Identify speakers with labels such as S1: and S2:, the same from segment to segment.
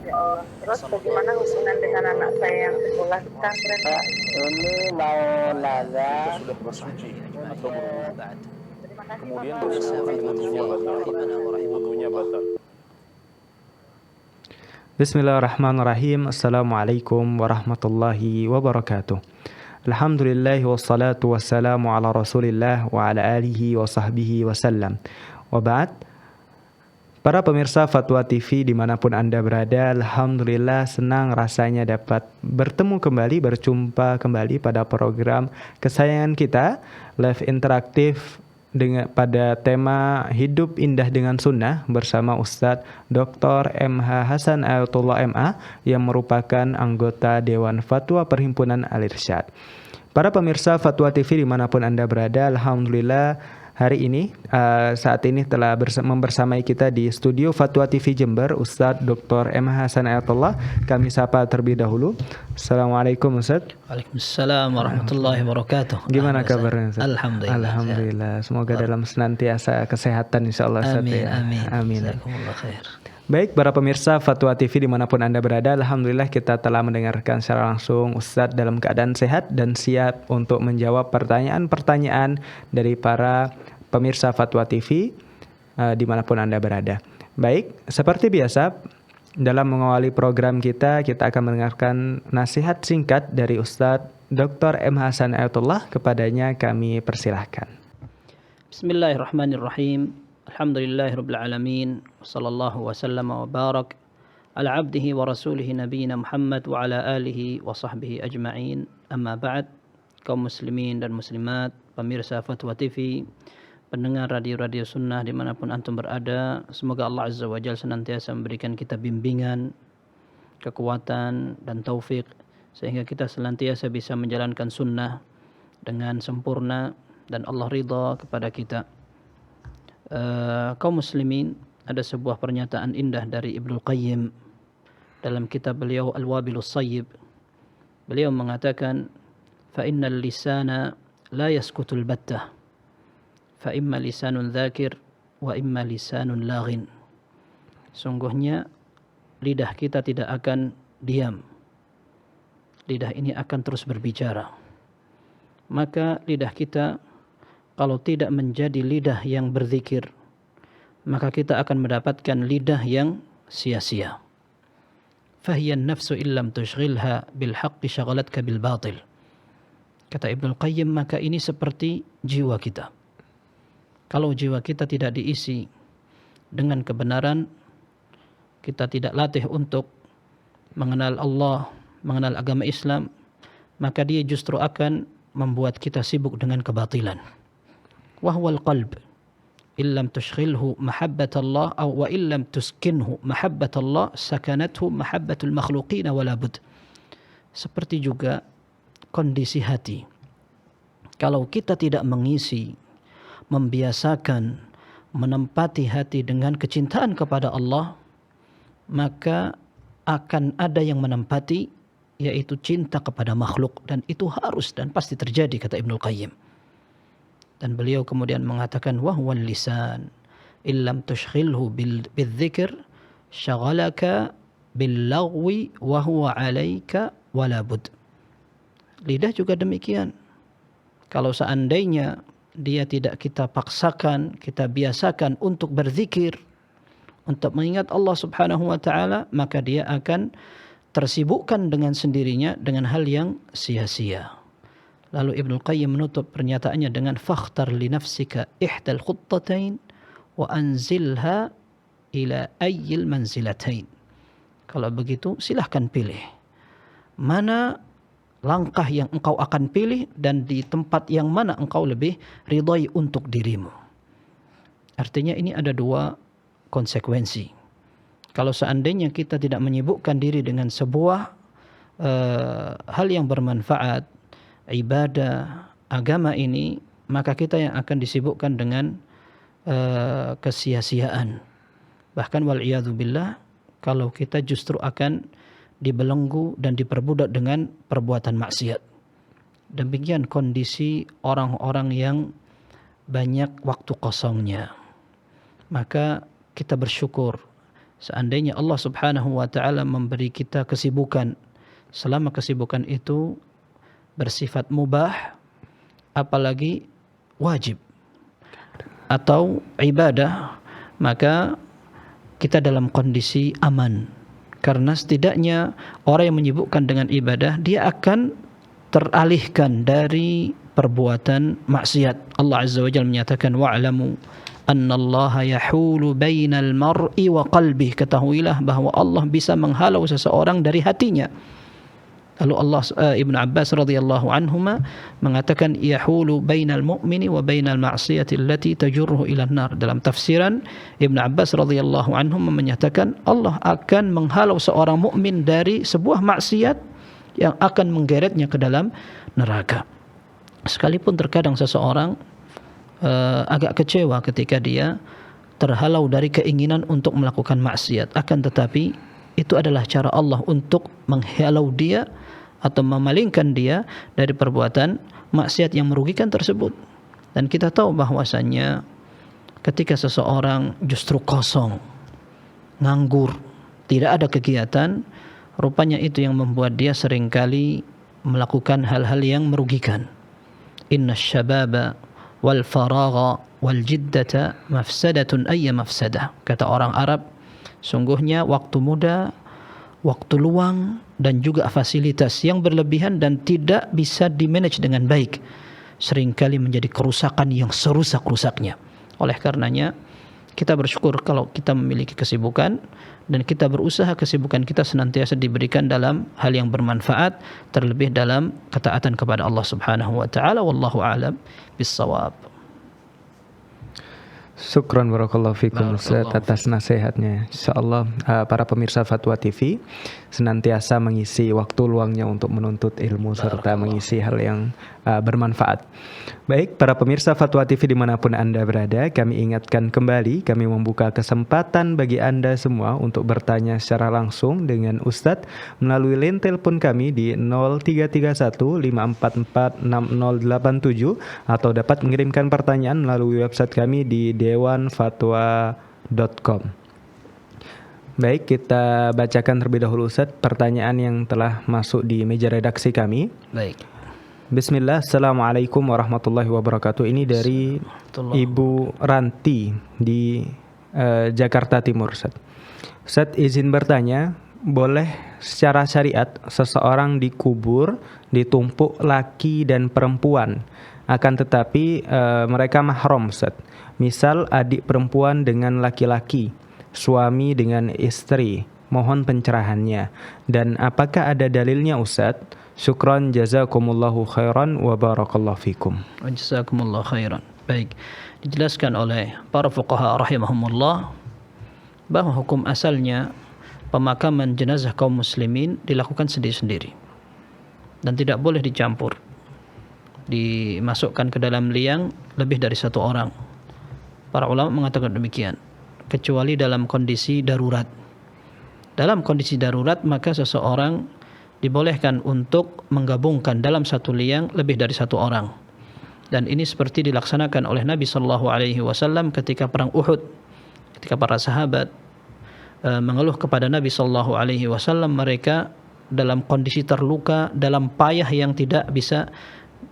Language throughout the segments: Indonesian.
S1: Ya Allah. Terus bagaimana hubungan dengan anak saya yang sekolah di pesantren?
S2: Ini mau nanya.
S3: Kita sudah bersuci atau berwudu.
S1: Terima kasih
S3: Kemudian
S1: Bapak.
S3: wudunya batal.
S4: Bismillahirrahmanirrahim. Assalamualaikum warahmatullahi wabarakatuh. Alhamdulillah wassalatu wassalamu ala rasulillah wa ala alihi wa sahbihi wasallam. Wa ba'd. Para pemirsa Fatwa TV dimanapun Anda berada, alhamdulillah senang rasanya dapat bertemu kembali, berjumpa kembali pada program kesayangan kita, live interaktif pada tema Hidup Indah dengan Sunnah bersama Ustadz Dr. MH Hasan Ayatullah MA yang merupakan anggota Dewan Fatwa Perhimpunan Al-Irsyad. Para pemirsa Fatwa TV dimanapun Anda berada, alhamdulillah hari ini, saat ini telah membersamai kita di studio Fatwa TV Jember, Ustadz Dr. MH Hasan Ayatullah. Kami sapa terlebih dahulu. Assalamualaikum Ustadz.
S5: Waalaikumsalam warahmatullahi wabarakatuh.
S4: Gimana kabarnya Ustadz?
S5: Alhamdulillah.
S4: Alhamdulillah. Semoga dalam senantiasa kesehatan insyaAllah Ustadz.
S5: Amin,
S4: ya.
S5: amin. Jazakumullah khair.
S4: Baik, para pemirsa Fatwa TV dimanapun Anda berada, alhamdulillah kita telah mendengarkan secara langsung Ustadz dalam keadaan sehat dan siap untuk menjawab pertanyaan-pertanyaan dari para pemirsa Fatwa TV dimanapun Anda berada. Baik, seperti biasa dalam mengawali program kita akan mendengarkan nasihat singkat dari Ustadz Dr. M. Hasan Ayatullah. Kepadanya kami persilahkan.
S5: Bismillahirrahmanirrahim. Alhamdulillahirabbil alamin. Wassallallahu wasallama wa barak ala abdihi wa rasulihi nabiyina Muhammad wa ala alihi wa sahbihi ajma'in. Amma ba'd. Kaum muslimin dan muslimat, pemirsa Fatwa TV, pendengar radio-radio sunnah dimanapun antum berada, semoga Allah Azza wa Jalla senantiasa memberikan kita bimbingan, kekuatan dan taufik sehingga kita senantiasa bisa menjalankan sunnah dengan sempurna dan Allah ridha kepada kita. Kaum muslimin, ada sebuah pernyataan indah dari Ibnul Qayyim dalam kitab beliau Al-Wabilus Sayyib. Beliau mengatakan, fa innal lisana la yaskutul battah, fa imma lisanun dzakir wa imma lisanun laghin. Sungguhnya lidah kita tidak akan diam. Lidah ini akan terus berbicara. Maka lidah kita kalau tidak menjadi lidah yang berzikir, maka kita akan mendapatkan lidah yang sia-sia. Fahiya an-nafsu illam tushghilha bil haqqi shaghalatka bil batil. Kata Ibnul Qayyim, maka ini seperti jiwa kita. Kalau jiwa kita tidak diisi dengan kebenaran, kita tidak latih untuk mengenal Allah, mengenal agama Islam, maka dia justru akan membuat kita sibuk dengan kebatilan. Wahwal qalb illam tushghilhu mahabbat Allah wa illam tuskinhu mahabbat Allah sakanathu mahabbatul makhluqina wala bud. Seperti juga kondisi hati. Kalau kita tidak mengisi, membiasakan, menempati hati dengan kecintaan kepada Allah, maka akan ada yang menempati, yaitu cinta kepada makhluk, dan itu harus dan pasti terjadi, kata Ibnul Qayyim. Dan beliau kemudian mengatakan, wahwal lisan illam tushghilhu bidzikr syaghalaka billagwi wa huwa 'alaika wala bud. Lidah juga demikian. Kalau seandainya dia tidak kita paksakan, kita biasakan untuk berzikir, untuk mengingat Allah Subhanahu wa taala, maka dia akan tersibukkan dengan sendirinya dengan hal yang sia-sia. Lalu Ibnul Qayyim menutup pernyataannya dengan fakhtar li nafsika ihdal khuttatain wa anzilha ila ayyil manzilatain. Kalau begitu silahkan pilih mana langkah yang engkau akan pilih dan di tempat yang mana engkau lebih ridai untuk dirimu. Artinya ini ada dua konsekuensi. Kalau seandainya kita tidak menyibukkan diri dengan sebuah hal yang bermanfaat, ibadah, agama ini, maka kita yang akan disibukkan dengan kesia-siaan. Bahkan wal'iyadzubillah, kalau kita justru akan dibelenggu dan diperbudak dengan perbuatan maksiat. Demikian kondisi orang-orang yang banyak waktu kosongnya. Maka kita bersyukur Seandainya Allah Subhanahu wa taala memberi kita kesibukan, selama kesibukan itu bersifat mubah, apalagi wajib atau ibadah, maka kita dalam kondisi aman. Karena setidaknya orang yang menyibukkan dengan ibadah, dia akan teralihkan dari perbuatan maksiat. Allah Azza wa Jalla menyatakan, wa'lamu annallaha yahulu bainal mar'i wa qalbih. Ketahuilah bahwa Allah bisa menghalau seseorang dari hatinya. Lalu Ibnu Abbas radhiyallahu anhuma mengatakan yahulu bainal mu'mini wa bainal ma'siyati allati tajurruhu ila nar. Dalam tafsiran Ibnu Abbas radhiyallahu anhuma menyatakan Allah akan menghalau seorang mukmin dari sebuah maksiat yang akan menggeretnya ke dalam neraka. Sekalipun terkadang seseorang agak kecewa ketika dia terhalau dari keinginan untuk melakukan maksiat, akan tetapi itu adalah cara Allah untuk menghalau dia atau memalingkan dia dari perbuatan maksiat yang merugikan tersebut. Dan kita tahu bahwasannya ketika seseorang justru kosong, nganggur, tidak ada kegiatan, rupanya itu yang membuat dia seringkali melakukan hal-hal yang merugikan. Inna syababa wal faragha wal jiddata mafsadatun ayya mafsadah. Kata orang Arab, sungguhnya waktu muda, waktu luang, dan juga fasilitas yang berlebihan dan tidak bisa dimanage dengan baik seringkali menjadi kerusakan yang serusak-rusaknya. Oleh karenanya kita bersyukur kalau kita memiliki kesibukan dan kita berusaha kesibukan kita senantiasa diberikan dalam hal yang bermanfaat, terlebih dalam ketaatan kepada Allah Subhanahu wa taala. Wallahu a'lam bissawab.
S4: Syukran barakallahu fikum Ustaz atas nasihatnya. Insyaallah para pemirsa Fatwa TV senantiasa mengisi waktu luangnya untuk menuntut ilmu serta mengisi hal yang bermanfaat. Baik, para pemirsa Fatwa TV dimanapun Anda berada, kami ingatkan kembali, kami membuka kesempatan bagi Anda semua untuk bertanya secara langsung dengan Ustadz melalui line telepon kami di 0331 544 6087 atau dapat mengirimkan pertanyaan melalui website kami di dewanfatwa.com. Baik, kita bacakan terlebih dahulu Ustaz pertanyaan yang telah masuk di meja redaksi kami.
S5: Baik.
S4: Bismillah, Assalamualaikum warahmatullahi wabarakatuh. Ini dari Ibu Ranti di Jakarta Timur, Ustaz. Ustaz izin bertanya, boleh secara syariat seseorang dikubur ditumpuk laki dan perempuan, akan tetapi mereka mahram, Ustaz. Misal adik perempuan dengan laki-laki, suami dengan istri. Mohon pencerahannya. Dan apakah ada dalilnya, Ustaz? Syukran, jazakumullahu khairan wa barakallahu fikum.
S5: Jazakumullahu khairan. Baik, dijelaskan oleh para fuqaha rahimahumullah bahwa hukum asalnya pemakaman jenazah kaum muslimin dilakukan sendiri-sendiri dan tidak boleh dicampur, dimasukkan ke dalam liang lebih dari satu orang. Para ulama mengatakan demikian, kecuali dalam kondisi darurat. Dalam kondisi darurat maka seseorang dibolehkan untuk menggabungkan dalam satu liang lebih dari satu orang. Dan ini seperti dilaksanakan oleh Nabi sallallahu alaihi wasallam ketika perang Uhud. Ketika para sahabat mengeluh kepada Nabi sallallahu alaihi wasallam, mereka dalam kondisi terluka, dalam payah yang tidak bisa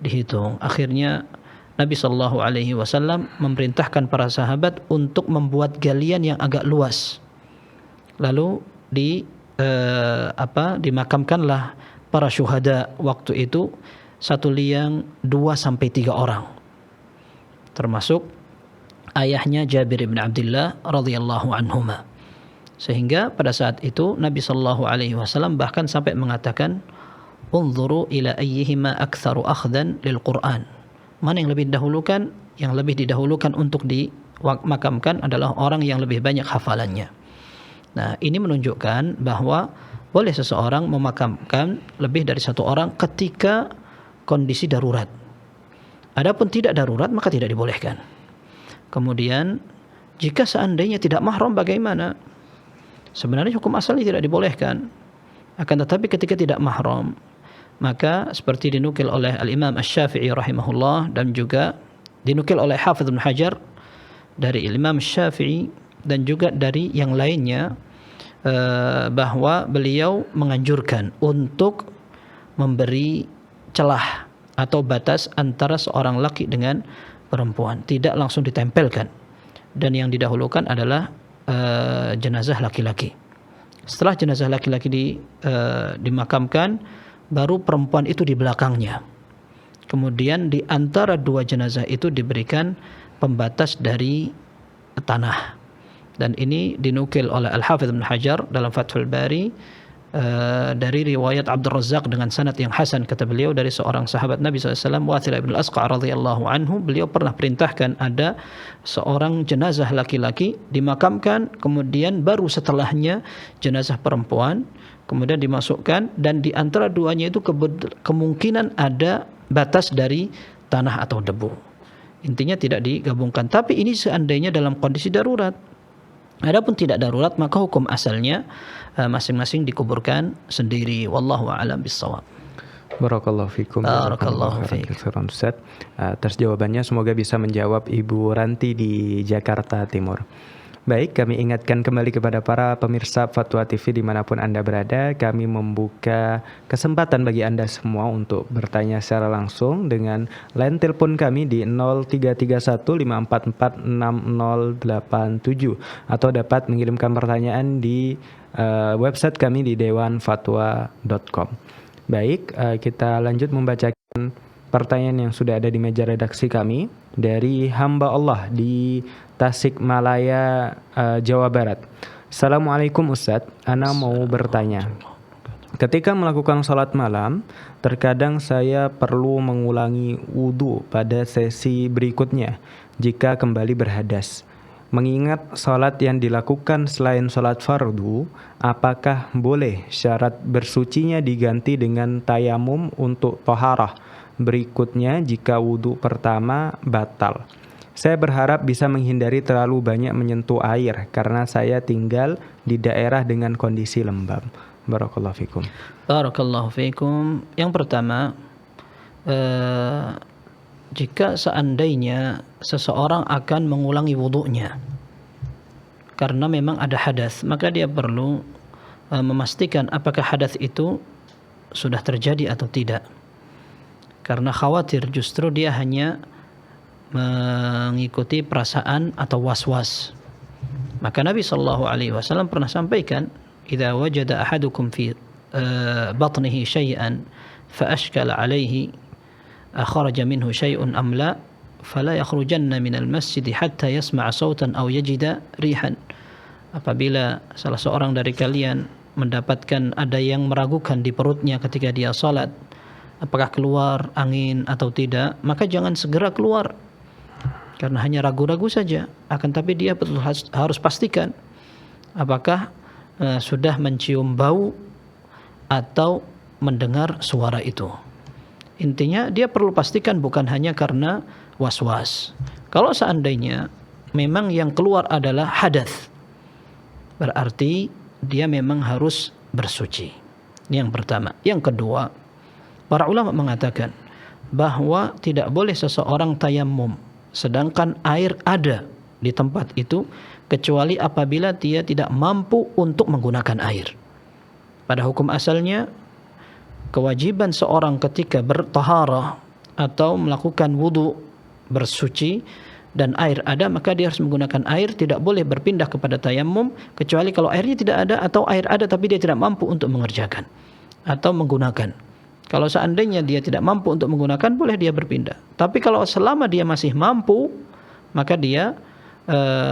S5: dihitung. Akhirnya Nabi sallallahu alaihi wasallam memerintahkan para sahabat untuk membuat galian yang agak luas. Lalu dimakamkanlah para syuhada waktu itu satu liang 2-3 orang, termasuk ayahnya Jabir bin Abdullah radhiyallahu anhuma. Sehingga pada saat itu Nabi sallallahu alaihi wasallam bahkan sampai mengatakan, unzuru ila ayyihima aktsaru akhdan lil Qur'an. Mana yang lebih didahulukan? Yang lebih didahulukan untuk dimakamkan adalah orang yang lebih banyak hafalannya. Nah, ini menunjukkan bahwa boleh seseorang memakamkan lebih dari satu orang ketika kondisi darurat. Adapun tidak darurat maka tidak dibolehkan. Kemudian jika seandainya tidak mahram bagaimana? Sebenarnya hukum asalnya tidak dibolehkan. Akan tetapi ketika tidak mahram, maka seperti dinukil oleh Al-Imam Asy-Syafi'i rahimahullah dan juga dinukil oleh Hafidz Ibnu Hajar dari Imam Syafi'i dan juga dari yang lainnya, bahwa beliau menganjurkan untuk memberi celah atau batas antara seorang laki dengan perempuan, tidak langsung ditempelkan, dan yang didahulukan adalah jenazah laki-laki. Setelah jenazah laki-laki dimakamkan, baru perempuan itu di belakangnya. Kemudian di antara dua jenazah itu diberikan pembatas dari tanah. Dan ini dinukil oleh Al-Hafidz Ibnu Hajar dalam Fathul Bari dari riwayat Abdul Razzaq dengan sanad yang hasan, kata beliau, dari seorang sahabat Nabi SAW, Wathilah bin Al-Asqa radhiyallahu anhu, beliau pernah perintahkan ada seorang jenazah laki-laki dimakamkan, kemudian baru setelahnya jenazah perempuan, kemudian dimasukkan, dan di antara duanya itu kemungkinan ada batas dari tanah atau debu. Intinya tidak digabungkan. Tapi ini seandainya dalam kondisi darurat. Adapun tidak darurat, maka hukum asalnya masing-masing dikuburkan sendiri. Wallahu a'lam bissawab.
S4: Barakallahu fikum.
S5: Barakallahu fiik.
S4: Ustaz. Atas jawabannya, semoga bisa menjawab Ibu Ranti di Jakarta Timur. Baik, kami ingatkan kembali kepada para pemirsa Fatwa TV dimanapun Anda berada, kami membuka kesempatan bagi Anda semua untuk bertanya secara langsung dengan line telepon kami di 0331544687 atau dapat mengirimkan pertanyaan di website kami di dewanfatwa.com. Baik, kita lanjut membacakan pertanyaan yang sudah ada di meja redaksi kami dari hamba Allah di Tasikmalaya, Jawa Barat. Assalamualaikum Ustadz, Ana mau bertanya. Ketika melakukan sholat malam, terkadang saya perlu mengulangi wudhu pada sesi berikutnya jika kembali berhadas. Mengingat sholat yang dilakukan selain sholat fardu, apakah boleh syarat bersucinya diganti dengan tayamum untuk toharah berikutnya jika wudhu pertama batal? Saya berharap bisa menghindari terlalu banyak menyentuh air karena saya tinggal di daerah dengan kondisi lembab. Barakallahu fikum.
S5: Barakallahu fikum. Yang pertama, jika seandainya seseorang akan mengulangi wudunya karena memang ada hadas, maka dia perlu memastikan apakah hadas itu sudah terjadi atau tidak. Karena khawatir justru dia hanya mengikuti perasaan atau was-was. Maka Nabi SAW pernah sampaikan, "Idza wajada ahadukum fi batnihi syai'an fa ashkala 'alaihi akhraja minhu syai'un am la fala yakhrujanna minal masjid hatta yasma'a sautan aw yajida rihan." Apabila salah seorang dari kalian mendapatkan ada yang meragukan di perutnya ketika dia salat, apakah keluar angin atau tidak, maka jangan segera keluar. Karena hanya ragu-ragu saja, akan tapi dia betul harus pastikan apakah sudah mencium bau atau mendengar suara itu. Intinya dia perlu pastikan bukan hanya karena was-was. Kalau seandainya memang yang keluar adalah hadas, berarti dia memang harus bersuci. Ini yang pertama. Yang kedua, para ulama mengatakan bahwa tidak boleh seseorang tayammum sedangkan air ada di tempat itu kecuali apabila dia tidak mampu untuk menggunakan air. Pada hukum asalnya, kewajiban seorang ketika bertaharah atau melakukan wudu, bersuci, dan air ada, maka dia harus menggunakan air, tidak boleh berpindah kepada tayammum kecuali kalau airnya tidak ada atau air ada tapi dia tidak mampu untuk mengerjakan atau menggunakan. Kalau seandainya dia tidak mampu untuk menggunakan, boleh dia berpindah. Tapi kalau selama dia masih mampu, maka dia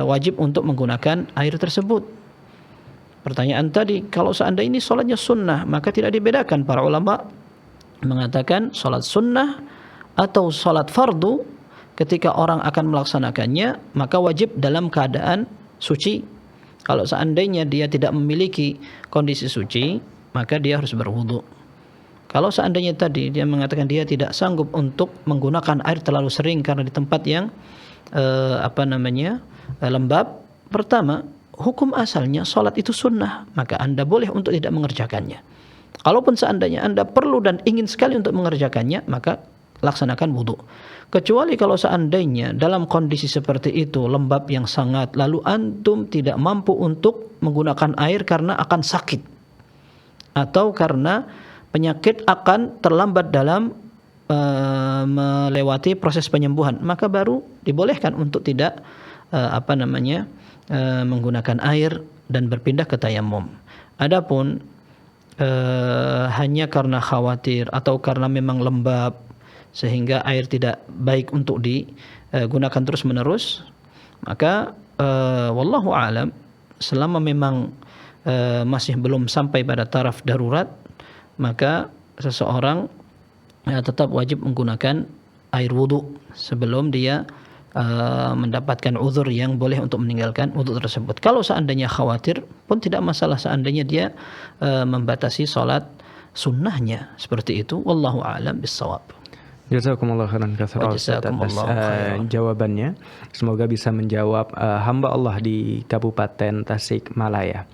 S5: wajib untuk menggunakan air tersebut. Pertanyaan tadi, kalau seandainya ini sholatnya sunnah, maka tidak dibedakan. Para ulama mengatakan sholat sunnah atau sholat fardu, ketika orang akan melaksanakannya, maka wajib dalam keadaan suci. Kalau seandainya dia tidak memiliki kondisi suci, maka dia harus berwudu. Kalau seandainya tadi dia mengatakan dia tidak sanggup untuk menggunakan air terlalu sering karena di tempat yang lembab, pertama, hukum asalnya sholat itu sunnah, maka Anda boleh untuk tidak mengerjakannya. Kalaupun seandainya Anda perlu dan ingin sekali untuk mengerjakannya, maka laksanakan wudu. Kecuali kalau seandainya dalam kondisi seperti itu, lembab yang sangat, lalu antum tidak mampu untuk menggunakan air karena akan sakit, atau karena penyakit akan terlambat dalam melewati proses penyembuhan, maka baru dibolehkan untuk tidak menggunakan air dan berpindah ke tayamum. Adapun hanya karena khawatir atau karena memang lembab sehingga air tidak baik untuk digunakan terus-menerus, maka wallahu alam, selama memang masih belum sampai pada taraf darurat, maka seseorang tetap wajib menggunakan air wudu sebelum dia mendapatkan uzur yang boleh untuk meninggalkan wudu tersebut. Kalau seandainya khawatir pun tidak masalah, seandainya dia membatasi salat sunnahnya seperti itu. Wallahu a'lam bissawab.
S4: Jazakumullah khairan katsira atas jawabannya. Semoga bisa menjawab hamba Allah di Kabupaten Tasikmalaya.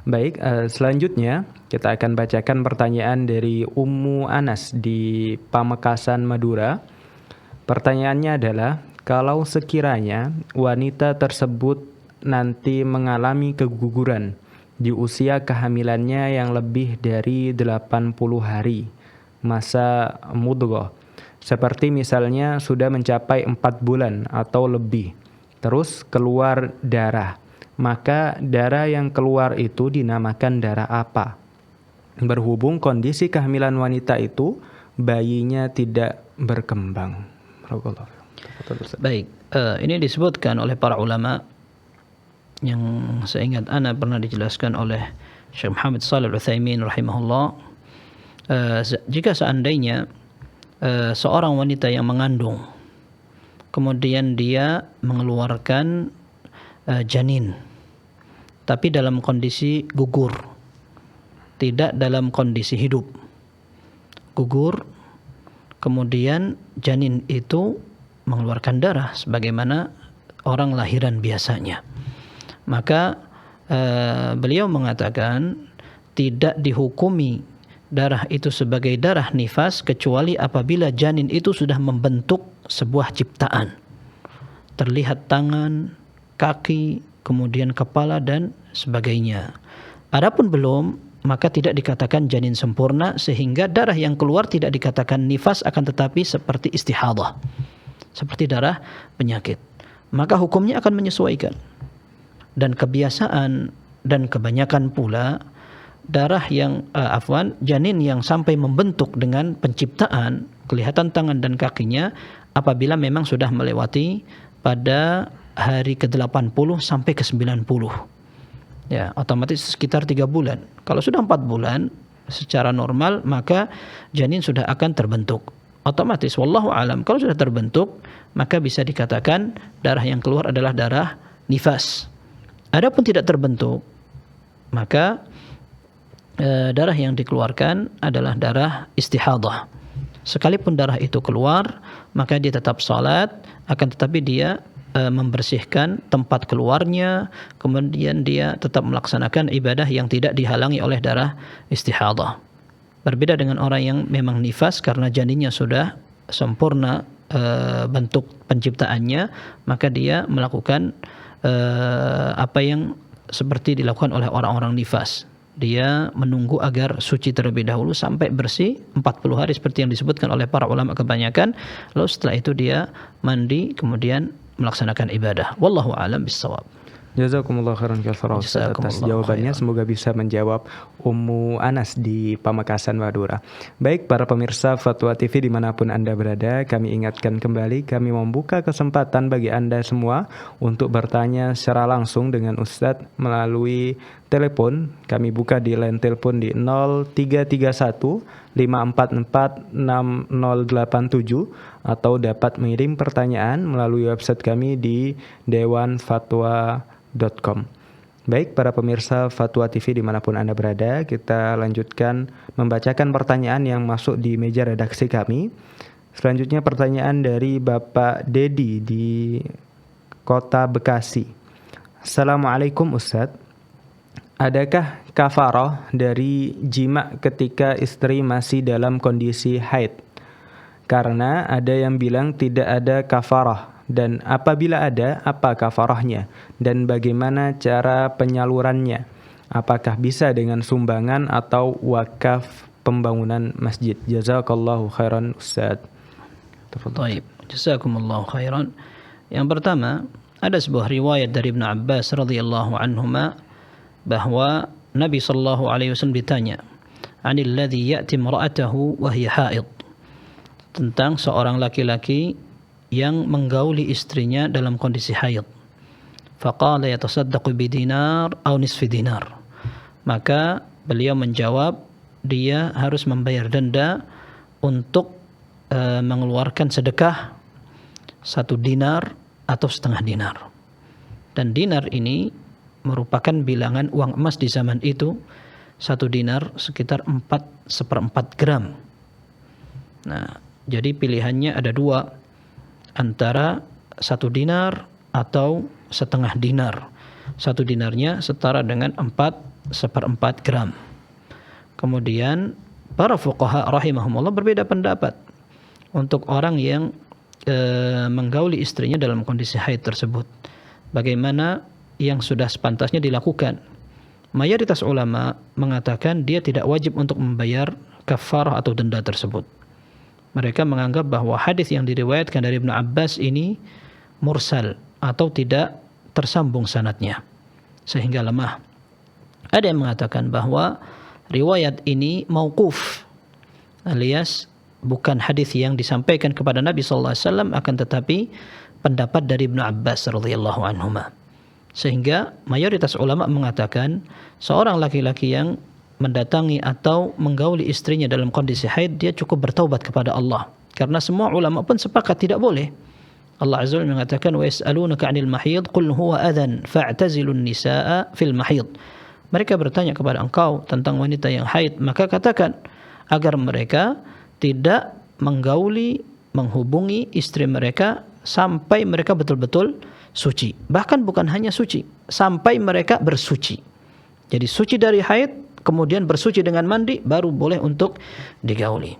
S4: Baik, selanjutnya kita akan bacakan pertanyaan dari Ummu Anas di Pamekasan, Madura. Pertanyaannya adalah, kalau sekiranya wanita tersebut nanti mengalami keguguran di usia kehamilannya yang lebih dari 80 hari masa mudghah, seperti misalnya sudah mencapai 4 bulan atau lebih, terus keluar darah, maka darah yang keluar itu dinamakan darah apa? Berhubung kondisi kehamilan wanita itu bayinya tidak berkembang.
S5: Baik, ini disebutkan oleh para ulama yang seingat ana pernah dijelaskan oleh Syekh Muhammad Shalih Al-Utsaimin rahimahullah. Jika seandainya seorang wanita yang mengandung kemudian dia mengeluarkan janin tapi dalam kondisi gugur, tidak dalam kondisi hidup, gugur, kemudian janin itu mengeluarkan darah sebagaimana orang lahiran biasanya, maka beliau mengatakan tidak dihukumi darah itu sebagai darah nifas kecuali apabila janin itu sudah membentuk sebuah ciptaan, terlihat tangan, kaki, kemudian kepala dan sebagainya. Adapun belum, maka tidak dikatakan janin sempurna, sehingga darah yang keluar tidak dikatakan nifas, akan tetapi seperti istihadah, seperti darah penyakit. Maka hukumnya akan menyesuaikan. Dan kebiasaan dan kebanyakan pula darah yang janin yang sampai membentuk dengan penciptaan, kelihatan tangan dan kakinya, apabila memang sudah melewati pada hari ke-80 sampai ke-90. Ya, otomatis sekitar 3 bulan. Kalau sudah 4 bulan secara normal, maka janin sudah akan terbentuk. Otomatis wallahu alam, kalau sudah terbentuk, maka bisa dikatakan darah yang keluar adalah darah nifas. Adapun tidak terbentuk, maka darah yang dikeluarkan adalah darah istihadah. Sekalipun darah itu keluar, maka dia tetap salat, akan tetapi dia membersihkan tempat keluarnya, kemudian dia tetap melaksanakan ibadah yang tidak dihalangi oleh darah istihadah. Berbeda dengan orang yang memang nifas karena janinnya sudah sempurna bentuk penciptaannya, maka dia melakukan apa yang seperti dilakukan oleh orang-orang nifas. Dia menunggu agar suci terlebih dahulu sampai bersih 40 hari seperti yang disebutkan oleh para ulama kebanyakan. Lalu setelah itu dia mandi, kemudian melaksanakan ibadah. Wallahu a'lam bissawab.
S4: Jazakumullah khairan katsira atas jawabannya. Semoga bisa menjawab Ummu Anas di Pamekasan, Madura. Baik para pemirsa Fatwa TV dimanapun Anda berada, kami ingatkan kembali, kami membuka kesempatan bagi Anda semua untuk bertanya secara langsung dengan Ustadz melalui telepon. Kami buka di line telepon di 0331 544 6087 atau dapat mengirim pertanyaan melalui website kami di dewanfatwa.com. Baik para pemirsa Fatwa TV dimanapun Anda berada, kita lanjutkan membacakan pertanyaan yang masuk di meja redaksi kami. Selanjutnya pertanyaan dari Bapak Dedi di Kota Bekasi. Assalamualaikum Ustadz, adakah kafarah dari jima ketika istri masih dalam kondisi haid? Karena ada yang bilang tidak ada kafarah. Dan apabila ada, apa kafarahnya? Dan bagaimana cara penyalurannya? Apakah bisa dengan sumbangan atau wakaf pembangunan masjid? Jazakallahu khairan Ustaz.
S5: Baik, jazakumullahu khairan. Yang pertama, ada sebuah riwayat dari Ibnu Abbas radhiyallahu anhuma bahwa Nabi sallallahu alaihi wasallam ditanya, "'Anil ladzi ya'ti imra'atahu wa hiya haid." Tentang seorang laki-laki yang menggauli istrinya dalam kondisi haid. Faqala yatasaddaqu bidinar aw nisfi dinar. Maka beliau menjawab, dia harus membayar denda untuk mengeluarkan sedekah 1 dinar atau setengah dinar. Dan dinar ini merupakan bilangan uang emas di zaman itu. 1 dinar sekitar 4/4 gram. Nah, jadi pilihannya ada 2, antara 1 dinar atau setengah dinar. 1 dinarnya setara dengan 4/4 gram. Kemudian para fuqaha rahimahumullah berbeda pendapat untuk orang yang menggauli istrinya dalam kondisi haid tersebut. Bagaimana yang sudah sepantasnya dilakukan? Mayoritas ulama mengatakan dia tidak wajib untuk membayar kafarah atau denda tersebut. Mereka menganggap bahwa hadis yang diriwayatkan dari Ibnu Abbas ini mursal atau tidak tersambung sanadnya, sehingga lemah. Ada yang mengatakan bahwa riwayat ini mauquf, alias bukan hadis yang disampaikan kepada Nabi sallallahu alaihi wasallam, akan tetapi pendapat dari Ibnu Abbas radhiyallahu anhuma. Sehingga mayoritas ulama mengatakan seorang laki-laki yang mendatangi atau menggauli istrinya dalam kondisi haid, dia cukup bertaubat kepada Allah. Karena semua ulama pun sepakat tidak boleh. Allah Azza wa Jalla mengatakan, "Wa yas'alunaka 'anil mahid qul huwa adhan fa'tazilun nisaa fil mahid." Mereka bertanya kepada engkau tentang wanita yang haid, maka katakan agar mereka tidak menggauli, menghubungi istri mereka sampai mereka betul-betul suci. Bahkan bukan hanya suci, sampai mereka bersuci. Jadi suci dari haid, kemudian bersuci dengan mandi, baru boleh untuk digauli.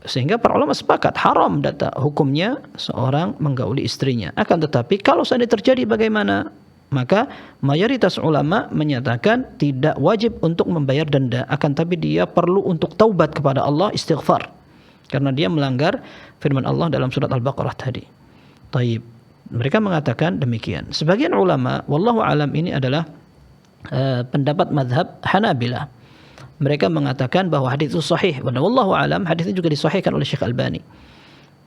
S5: Sehingga para ulama sepakat haram hukumnya seorang menggauli istrinya. Akan tetapi kalau seandainya terjadi bagaimana? Maka mayoritas ulama menyatakan tidak wajib untuk membayar denda, akan tapi dia perlu untuk taubat kepada Allah, istighfar. Karena dia melanggar firman Allah dalam surat Al-Baqarah tadi. Taib. Mereka mengatakan demikian. Sebagian ulama, wallahu alam, ini adalah pendapat mazhab Hanabilah. Mereka mengatakan bahwa hadis itu sahih. Wallahu alam, hadis ini juga disahihkan oleh Syekh Albani.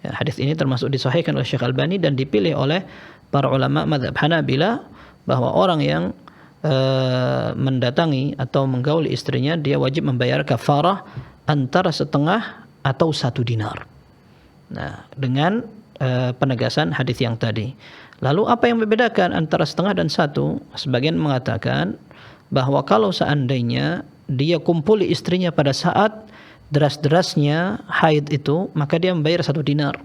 S5: Ya, hadis ini termasuk disahihkan oleh Syekh Albani dan dipilih oleh para ulama mazhab Hanabilah, bahwa orang yang mendatangi atau menggauli istrinya, dia wajib membayar kafarah antara setengah atau 1 dinar. Nah, dengan penegasan hadis yang tadi. Lalu apa yang membedakan antara setengah dan 1? Sebagian mengatakan bahwa kalau seandainya dia kumpuli istrinya pada saat deras-derasnya haid itu, maka dia membayar 1 dinar.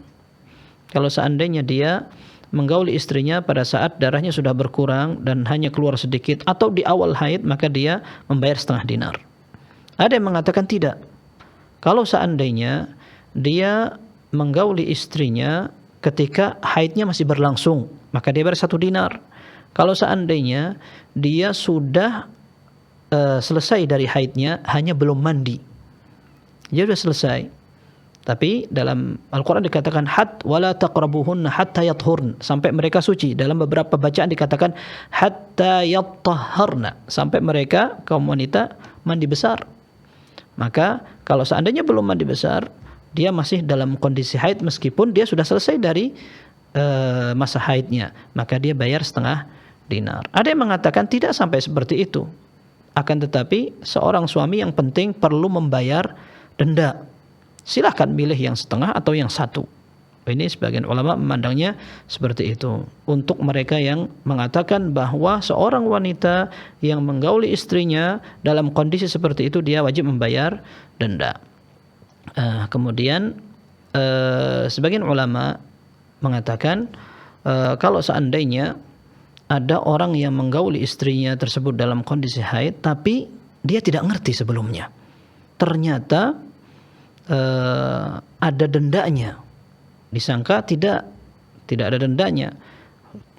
S5: Kalau seandainya dia menggauli istrinya pada saat darahnya sudah berkurang dan hanya keluar sedikit, atau di awal haid, maka dia membayar setengah dinar. Ada yang mengatakan tidak. Kalau seandainya dia menggauli istrinya ketika haidnya masih berlangsung, maka dia bayar 1 dinar. Kalau seandainya dia sudah selesai dari haidnya, hanya belum mandi, dia sudah selesai. Tapi dalam Al-Quran dikatakan wala taqrabuhunna hatta yathurn, sampai mereka suci. Dalam beberapa bacaan dikatakan hatta yattahharna, sampai mereka kaum wanita mandi besar. Maka kalau seandainya belum mandi besar, dia masih dalam kondisi haid meskipun dia sudah selesai dari masa haidnya, maka dia bayar setengah dinar. Ada yang mengatakan tidak sampai seperti itu. Akan tetapi seorang suami yang penting perlu membayar denda. Silahkan pilih yang setengah atau yang 1. Ini sebagian ulama memandangnya seperti itu. Untuk mereka yang mengatakan bahwa seorang wanita yang menggauli istrinya dalam kondisi seperti itu, dia wajib membayar denda. Kemudian sebagian ulama mengatakan kalau seandainya ada orang yang menggauli istrinya tersebut dalam kondisi haid, tapi dia tidak ngerti sebelumnya, ternyata ada dendanya, disangka tidak ada dendanya.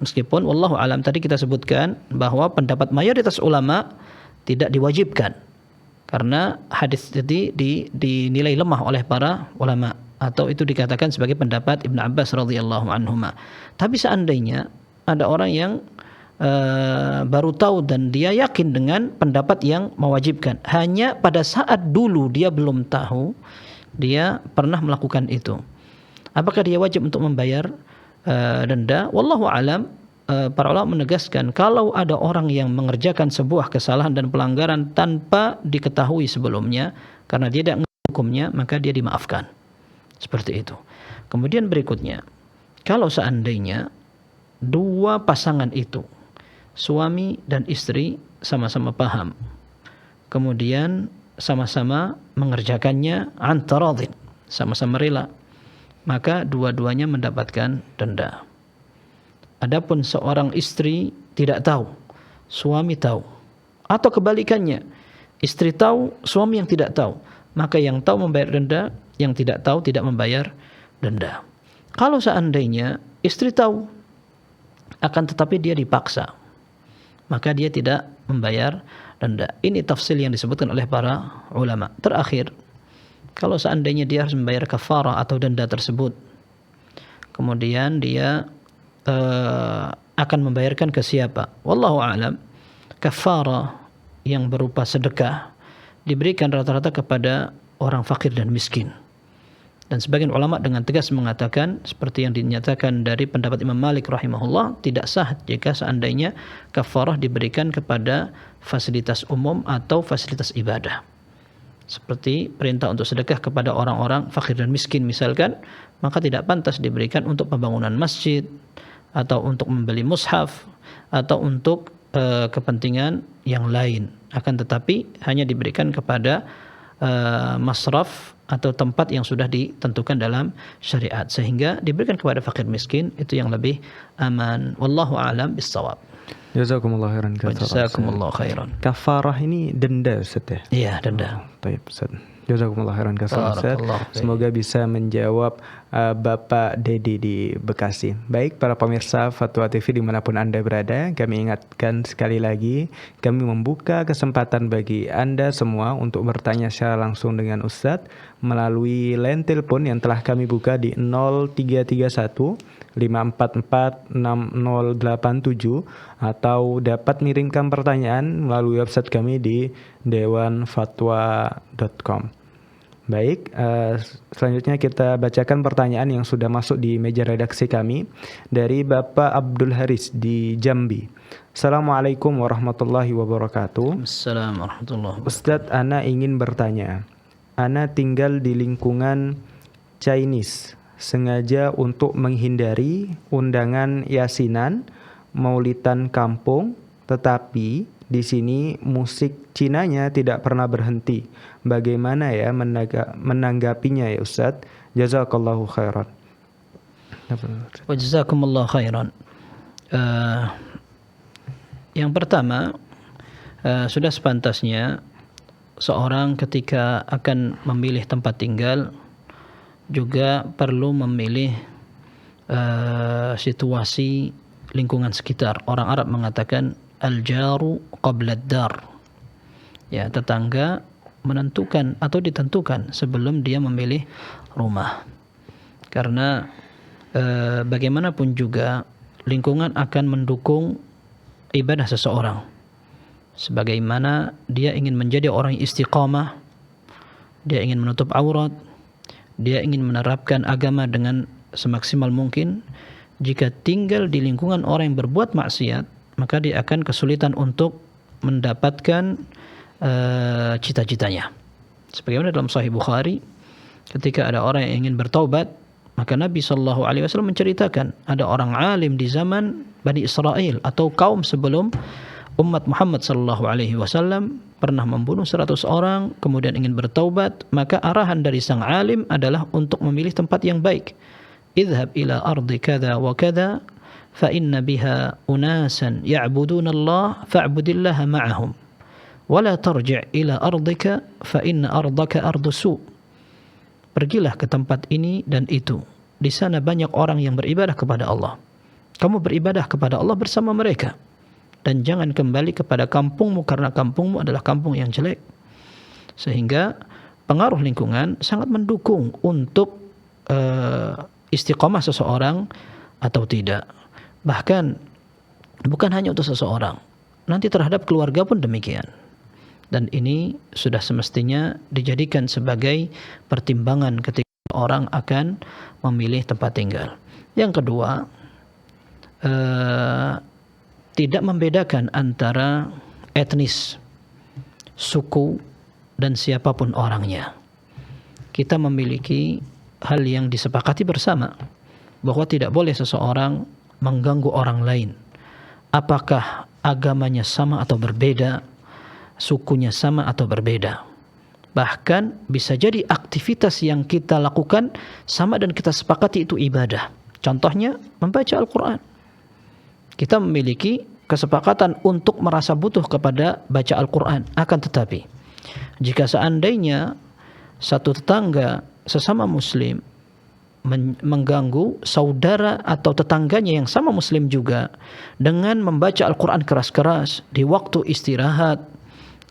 S5: Meskipun wallahu alam tadi kita sebutkan bahwa pendapat mayoritas ulama tidak diwajibkan. Karena hadis tadi dinilai lemah oleh para ulama, atau itu dikatakan sebagai pendapat Ibn Abbas radhiyallahu anhuma. Tapi seandainya ada orang yang baru tahu dan dia yakin dengan pendapat yang mewajibkan, hanya pada saat dulu dia belum tahu, dia pernah melakukan itu, apakah dia wajib untuk membayar denda? Wallahu alam. Para ulama menegaskan kalau ada orang yang mengerjakan sebuah kesalahan dan pelanggaran tanpa diketahui sebelumnya karena dia tidak menghukumnya, maka dia dimaafkan. Seperti itu. Kemudian berikutnya, kalau seandainya dua pasangan itu, suami dan istri, sama-sama paham, kemudian sama-sama mengerjakannya antaradin, sama-sama rela, maka dua-duanya mendapatkan denda. Adapun seorang istri tidak tahu, suami tahu, atau kebalikannya, istri tahu, suami yang tidak tahu, maka yang tahu membayar denda, yang tidak tahu tidak membayar denda. Kalau seandainya istri tahu, akan tetapi dia dipaksa, maka dia tidak membayar denda. Ini tafsir yang disebutkan oleh para ulama. Terakhir, kalau seandainya dia harus membayar kafarah atau denda tersebut, kemudian dia akan membayarkan ke siapa? Wallahu a'lam. Kafarah yang berupa sedekah diberikan rata-rata kepada orang fakir dan miskin. Dan sebagian ulama dengan tegas mengatakan, seperti yang dinyatakan dari pendapat Imam Malik rahimahullah, tidak sah jika seandainya kafarah diberikan kepada fasilitas umum atau fasilitas ibadah. Seperti perintah untuk sedekah kepada orang-orang fakir dan miskin misalkan, maka tidak pantas diberikan untuk pembangunan masjid, atau untuk membeli mushaf, atau untuk kepentingan yang lain. Akan tetapi hanya diberikan kepada masraf atau tempat yang sudah ditentukan dalam syariat, sehingga diberikan kepada fakir miskin, itu yang lebih aman. Wallahu a'lam bis-shawab.
S4: Jazakumullah khairan.
S5: Jazakumullah khairan.
S4: Kafarah ini denda, Ustaz ya?
S5: Iya, denda.
S4: Baik, Ustaz. Jazakumullah khairan kasih Ustaz. Semoga bisa menjawab Bapak Dedi di Bekasi. Baik, para pemirsa Fatwa TV dimanapun Anda berada, kami ingatkan sekali lagi, kami membuka kesempatan bagi Anda semua untuk bertanya secara langsung dengan Ustaz melalui line telepon yang telah kami buka di 0331 544 6087, atau dapat mengirimkan pertanyaan melalui website kami di dewanfatwa.com. Baik, selanjutnya kita bacakan pertanyaan yang sudah masuk di meja redaksi kami dari Bapak Abdul Haris di Jambi. Assalamualaikum warahmatullahi wabarakatuh.
S5: Assalamualaikum warahmatullahi wabarakatuh.
S4: Ustadz, Ana ingin bertanya. Ana tinggal di lingkungan Chinese, sengaja untuk menghindari undangan yasinan, maulidan kampung, tetapi di sini musik Cinanya tidak pernah berhenti. Bagaimana ya menanggapinya ya Ustadz? Jazakallahu khairan.
S5: Wa jazakumullah khairan. Yang pertama, sudah sepantasnya seorang ketika akan memilih tempat tinggal juga perlu memilih situasi lingkungan sekitar. Orang Arab mengatakan al-jaru qabla ad-dar. Ya, tetangga menentukan atau ditentukan sebelum dia memilih rumah. Karena bagaimanapun juga lingkungan akan mendukung ibadah seseorang. Sebagaimana dia ingin menjadi orang yang istiqamah, dia ingin menutup aurat, dia ingin menerapkan agama dengan semaksimal mungkin. Jika tinggal di lingkungan orang yang berbuat maksiat, maka dia akan kesulitan untuk mendapatkan cita-citanya. Sebagaimana dalam Sahih Bukhari, ketika ada orang yang ingin bertaubat, maka Nabi SAW menceritakan ada orang alim di zaman Bani Israel atau kaum sebelum umat Muhammad SAW pernah membunuh 100 orang, kemudian ingin bertaubat, maka arahan dari sang alim adalah untuk memilih tempat yang baik. Idhab ila ardi kada wa kada fa inna biha unasan ya'buduna Allah fa'budillaha ma'ahum wa la tarji' ila ardika fa inna ardaka ardu su'. Pergilah ke tempat ini dan itu. di sana banyak orang yang beribadah kepada Allah. Kamu beribadah kepada Allah bersama mereka. Dan jangan kembali kepada kampungmu karena kampungmu adalah kampung yang jelek. Sehingga pengaruh lingkungan sangat mendukung untuk istiqomah seseorang atau tidak. Bahkan bukan hanya untuk seseorang, nanti terhadap keluarga pun demikian. Dan ini sudah semestinya dijadikan sebagai pertimbangan ketika orang akan memilih tempat tinggal. Yang kedua, tidak membedakan antara etnis, suku, dan siapapun orangnya. Kita memiliki hal yang disepakati bersama, bahwa tidak boleh seseorang mengganggu orang lain. Apakah agamanya sama atau berbeda, sukunya sama atau berbeda. Bahkan bisa jadi aktivitas yang kita lakukan sama dan kita sepakati itu ibadah. Contohnya membaca Al-Quran. Kita memiliki kesepakatan untuk merasa butuh kepada baca Al-Quran. Akan tetapi, jika seandainya satu tetangga sesama muslim mengganggu saudara atau tetangganya yang sama muslim juga dengan membaca Al-Quran keras-keras di waktu istirahat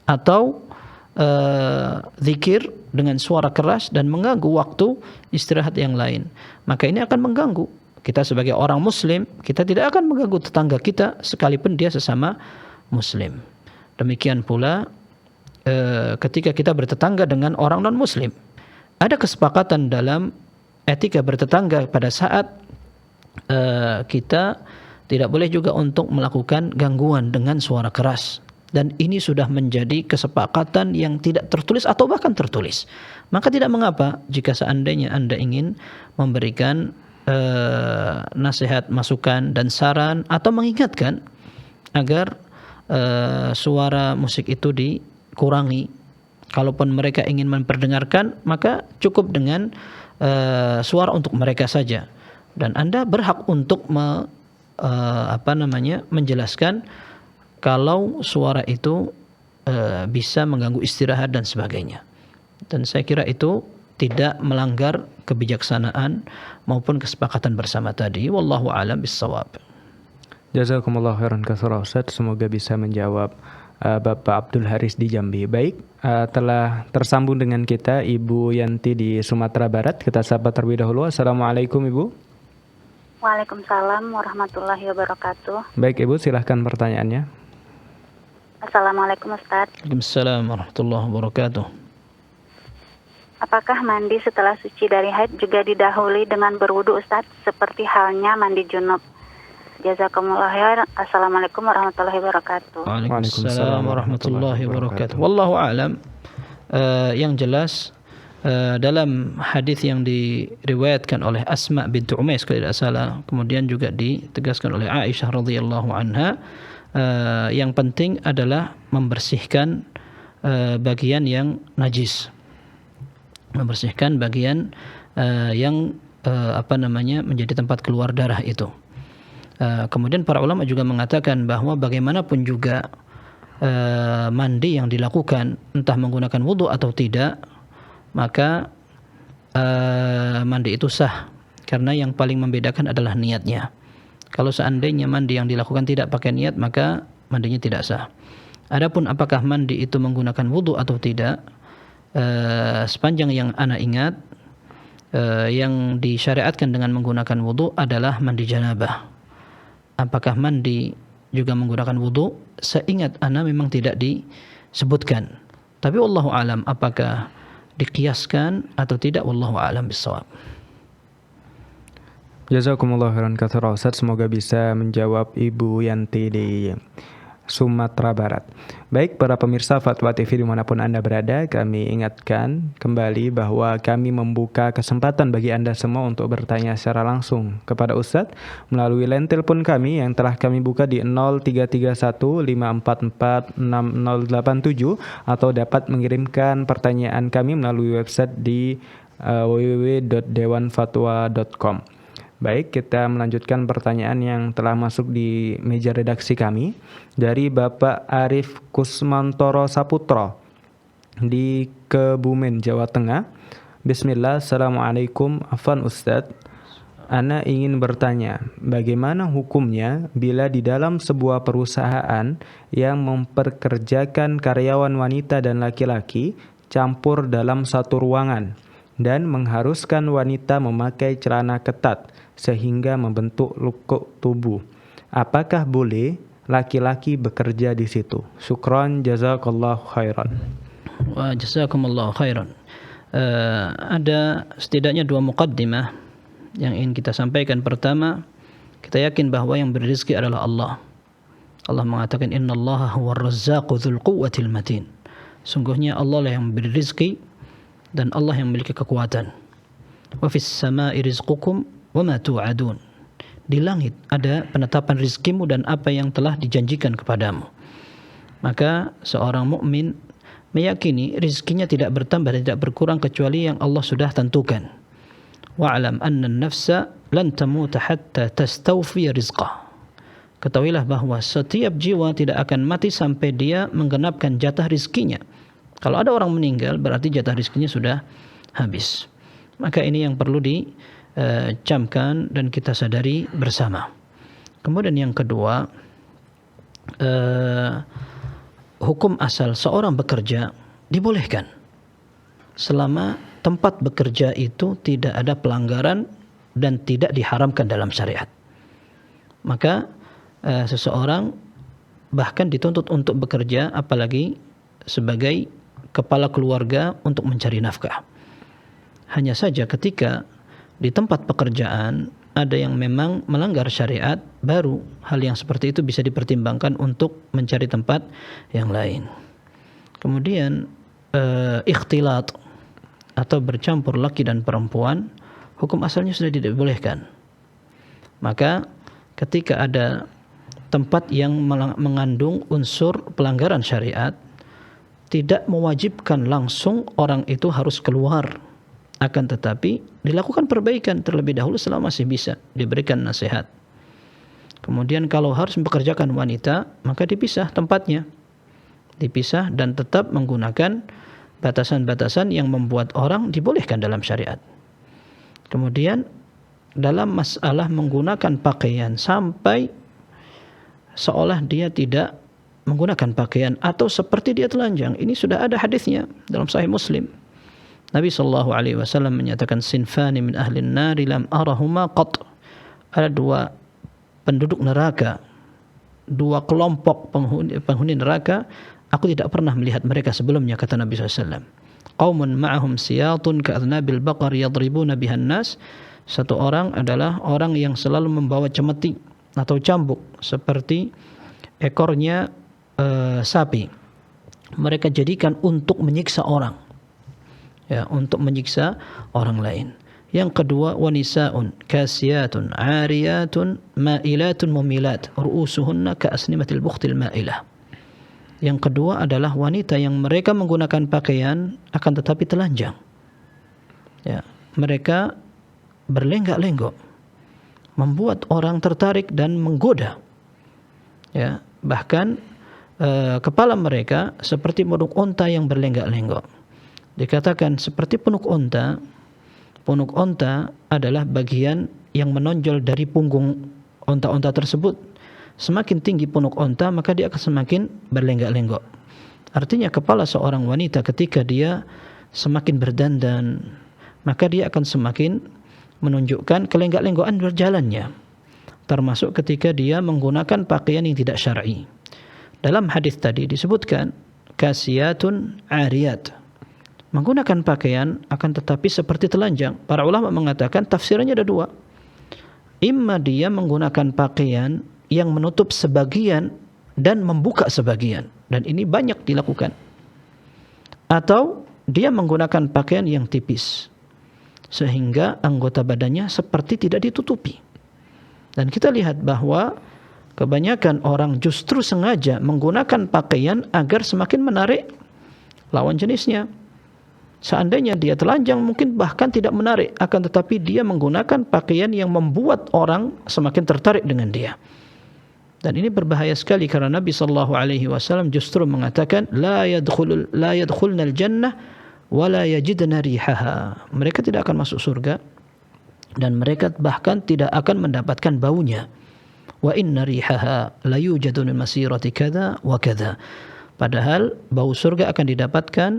S5: atau zikir dengan suara keras dan mengganggu waktu istirahat yang lain, maka ini akan mengganggu. Kita sebagai orang muslim, kita tidak akan mengganggu tetangga kita sekalipun dia sesama muslim. Demikian pula ketika kita bertetangga dengan orang non-muslim. Ada kesepakatan dalam etika bertetangga pada saat kita tidak boleh juga untuk melakukan gangguan dengan suara keras. Dan ini sudah menjadi kesepakatan yang tidak tertulis atau bahkan tertulis. Maka tidak mengapa jika seandainya Anda ingin memberikan nasihat, masukan, dan saran atau mengingatkan agar suara musik itu dikurangi. Kalaupun mereka ingin memperdengarkan, maka cukup dengan suara untuk mereka saja. Dan Anda berhak untuk menjelaskan kalau suara itu bisa mengganggu istirahat dan sebagainya. Dan saya kira itu tidak melanggar kebijaksanaan maupun kesepakatan bersama tadi. Wallahu a'lam bissawab.
S4: Jazakumullah khairan katsira Ustaz, semoga bisa menjawab Bapak Abdul Haris di Jambi. Baik, telah tersambung dengan kita Ibu Yanti di Sumatera Barat. Kita sapa terlebih dahulu. Assalamualaikum Ibu.
S6: Waalaikumsalam warahmatullahi wabarakatuh.
S4: Baik Ibu, silahkan pertanyaannya.
S6: Assalamualaikum Ustaz.
S5: Waalaikumsalam warahmatullahi wabarakatuh.
S6: Apakah mandi setelah suci dari haid juga didahului dengan berwudu Ustaz, seperti halnya mandi junub? Jazakumullah khair. Assalamualaikum warahmatullahi wabarakatuh.
S5: Waalaikumsalam warahmatullahi wabarakatuh. Wallahu a'lam. Yang jelas dalam hadis yang diriwayatkan oleh Asma bintu Umais kalau tidak salah, kemudian juga ditegaskan oleh Aisyah radhiyallahu anha, yang penting adalah membersihkan bagian yang najis. Membersihkan bagian yang menjadi tempat keluar darah itu. Kemudian para ulama juga mengatakan bahwa bagaimanapun juga mandi yang dilakukan entah menggunakan wudu atau tidak, maka mandi itu sah, karena yang paling membedakan adalah niatnya. Kalau seandainya mandi yang dilakukan tidak pakai niat, maka mandinya tidak sah. Adapun apakah mandi itu menggunakan wudu atau tidak, sepanjang yang ana ingat, yang disyariatkan dengan menggunakan wudu adalah mandi janabah. Apakah mandi juga menggunakan wudu? Seingat ana memang tidak disebutkan. Tapi wallahu alam, apakah dikiaskan atau tidak, wallahu alam bissawab.
S4: Jazakumullah khairan katsira Ustaz, semoga bisa menjawab Ibu Yanti di Sumatera Barat. Baik para pemirsa Fatwa TV dimanapun Anda berada, kami ingatkan kembali bahwa kami membuka kesempatan bagi Anda semua untuk bertanya secara langsung kepada Ustadz melalui line telepon kami yang telah kami buka di 0331 544 6087 atau dapat mengirimkan pertanyaan kami melalui website di www.dewanfatwa.com. Baik, kita melanjutkan pertanyaan yang telah masuk di meja redaksi kami dari Bapak Arif Kusmantoro Saputro di Kebumen, Jawa Tengah. Bismillah, Assalamualaikum Afwan Ustadz. Ana ingin bertanya, bagaimana hukumnya bila di dalam sebuah perusahaan yang memperkerjakan karyawan wanita dan laki-laki campur dalam satu ruangan dan mengharuskan wanita memakai celana ketat sehingga membentuk lekuk tubuh. Apakah boleh laki-laki bekerja di situ? Syukran, jazakallahu khairan.
S5: Wa jazakumullahu khairan. Ada setidaknya dua muqaddimah yang ingin kita sampaikan. Pertama, kita yakin bahwa yang beri rezeki adalah Allah. Allah mengatakan innallaha huwar razzaqu dzul quwwatil matin. Sungguhnya Allah lah yang memberi rezeki dan Allah yang memiliki kekuatan. Wa fis samaa'i rizqukum wa ma tu'adun. Di langit ada penetapan rezekimu dan apa yang telah dijanjikan kepadamu. Maka seorang mukmin meyakini rezekinya tidak bertambah dan tidak berkurang kecuali yang Allah sudah tentukan. Wa'lam anna an-nafsa lan tamuta hatta tastawfi rizqah. Ketahuilah bahwa setiap jiwa tidak akan mati sampai dia menggenapkan jatah rizkinya. Kalau ada orang meninggal berarti jatah rizkinya sudah habis. Maka ini yang perlu dicamkan dan kita sadari bersama. Kemudian yang kedua, hukum asal seorang bekerja dibolehkan selama tempat bekerja itu tidak ada pelanggaran dan tidak diharamkan dalam syariat. Maka seseorang bahkan dituntut untuk bekerja, apalagi sebagai kepala keluarga untuk mencari nafkah. Hanya saja ketika di tempat pekerjaan ada yang memang melanggar syariat, baru hal yang seperti itu bisa dipertimbangkan untuk mencari tempat yang lain. Kemudian ikhtilat atau bercampur laki dan perempuan, hukum asalnya sudah tidak dibolehkan. Maka ketika ada tempat yang mengandung unsur pelanggaran syariat, tidak mewajibkan langsung orang itu harus keluar. Akan tetapi dilakukan perbaikan terlebih dahulu selama masih bisa, diberikan nasihat. Kemudian kalau harus mempekerjakan wanita, maka dipisah tempatnya. Dipisah dan tetap menggunakan batasan-batasan yang membuat orang dibolehkan dalam syariat. Kemudian dalam masalah menggunakan pakaian sampai seolah dia tidak menggunakan pakaian atau seperti dia telanjang, ini sudah ada hadisnya dalam Sahih Muslim. Nabi SAW menyatakan sinfani min ahlin nari lam arahuma qat. Ada dua penduduk neraka, dua kelompok penghuni neraka, aku tidak pernah melihat mereka sebelumnya, kata Nabi SAW. Qaumun ma'ahum siyatun ka'adnabil baqar yadribuna bihan nas. Satu orang adalah orang yang selalu membawa cemeti atau cambuk seperti ekornya sapi. Mereka jadikan untuk menyiksa orang. Ya, untuk menyiksa orang lain. Yang kedua, wanisa'un kasiyatun 'ariyatun ma'ilatun mumilat ru'usuhunna ka'asnimatil bukhtil ma'ilah. Yang kedua adalah wanita yang mereka menggunakan pakaian akan tetapi telanjang. Ya, mereka berlenggak-lenggok, membuat orang tertarik dan menggoda. Ya, bahkan kepala mereka seperti punuk onta yang berlenggak-lenggok. Dikatakan seperti punuk onta. Punuk onta adalah bagian yang menonjol dari punggung onta-onta tersebut. Semakin tinggi punuk onta, maka dia akan semakin berlenggak-lenggok. Artinya kepala seorang wanita ketika dia semakin berdandan, maka dia akan semakin menunjukkan kelenggak-lenggokan berjalannya. Termasuk ketika dia menggunakan pakaian yang tidak syar'i. Dalam hadis tadi disebutkan kasiyatun 'ariyat. Menggunakan pakaian akan tetapi seperti telanjang. Para ulama mengatakan tafsirannya ada dua. Imma dia menggunakan pakaian yang menutup sebagian dan membuka sebagian. Dan ini banyak dilakukan. Atau dia menggunakan pakaian yang tipis, sehingga anggota badannya seperti tidak ditutupi. Dan kita lihat bahwa kebanyakan orang justru sengaja menggunakan pakaian agar semakin menarik lawan jenisnya. Seandainya dia telanjang mungkin bahkan tidak menarik, akan tetapi dia menggunakan pakaian yang membuat orang semakin tertarik dengan dia. Dan ini berbahaya sekali karena Nabi SAW justru mengatakan la yadkhulnal jannah wa la yajidna rihaha. Mereka tidak akan masuk surga dan mereka bahkan tidak akan mendapatkan baunya. Wa inna rihaha la yujadu min masirati kadza wa kadza. Padahal bau surga akan didapatkan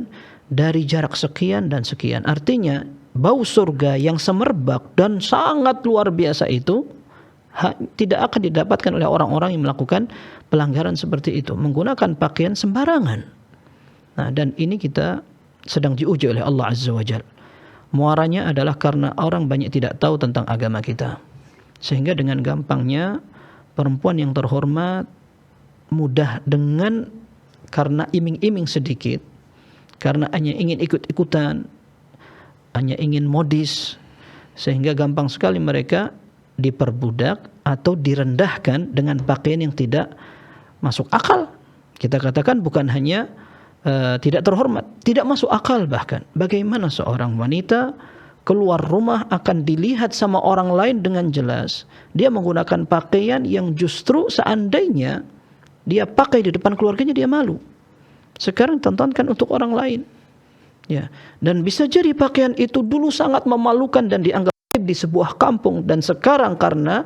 S5: dari jarak sekian dan sekian. Artinya bau surga yang semerbak dan sangat luar biasa itu tidak akan didapatkan oleh orang-orang yang melakukan pelanggaran seperti itu, menggunakan pakaian sembarangan. Nah, dan ini kita sedang diuji oleh Allah Azza wa Jalla. Muaranya adalah karena orang banyak tidak tahu tentang agama kita. Sehingga dengan gampangnya perempuan yang terhormat mudah dengan karena iming-iming sedikit, karena hanya ingin ikut-ikutan, hanya ingin modis, sehingga gampang sekali mereka diperbudak atau direndahkan dengan pakaian yang tidak masuk akal. Kita katakan bukan hanya tidak terhormat, tidak masuk akal bahkan. Bagaimana seorang wanita keluar rumah akan dilihat sama orang lain dengan jelas. Dia menggunakan pakaian yang justru seandainya dia pakai di depan keluarganya dia malu. Sekarang tontonkan untuk orang lain. Ya, dan bisa jadi pakaian itu dulu sangat memalukan dan dianggap di sebuah kampung, dan sekarang karena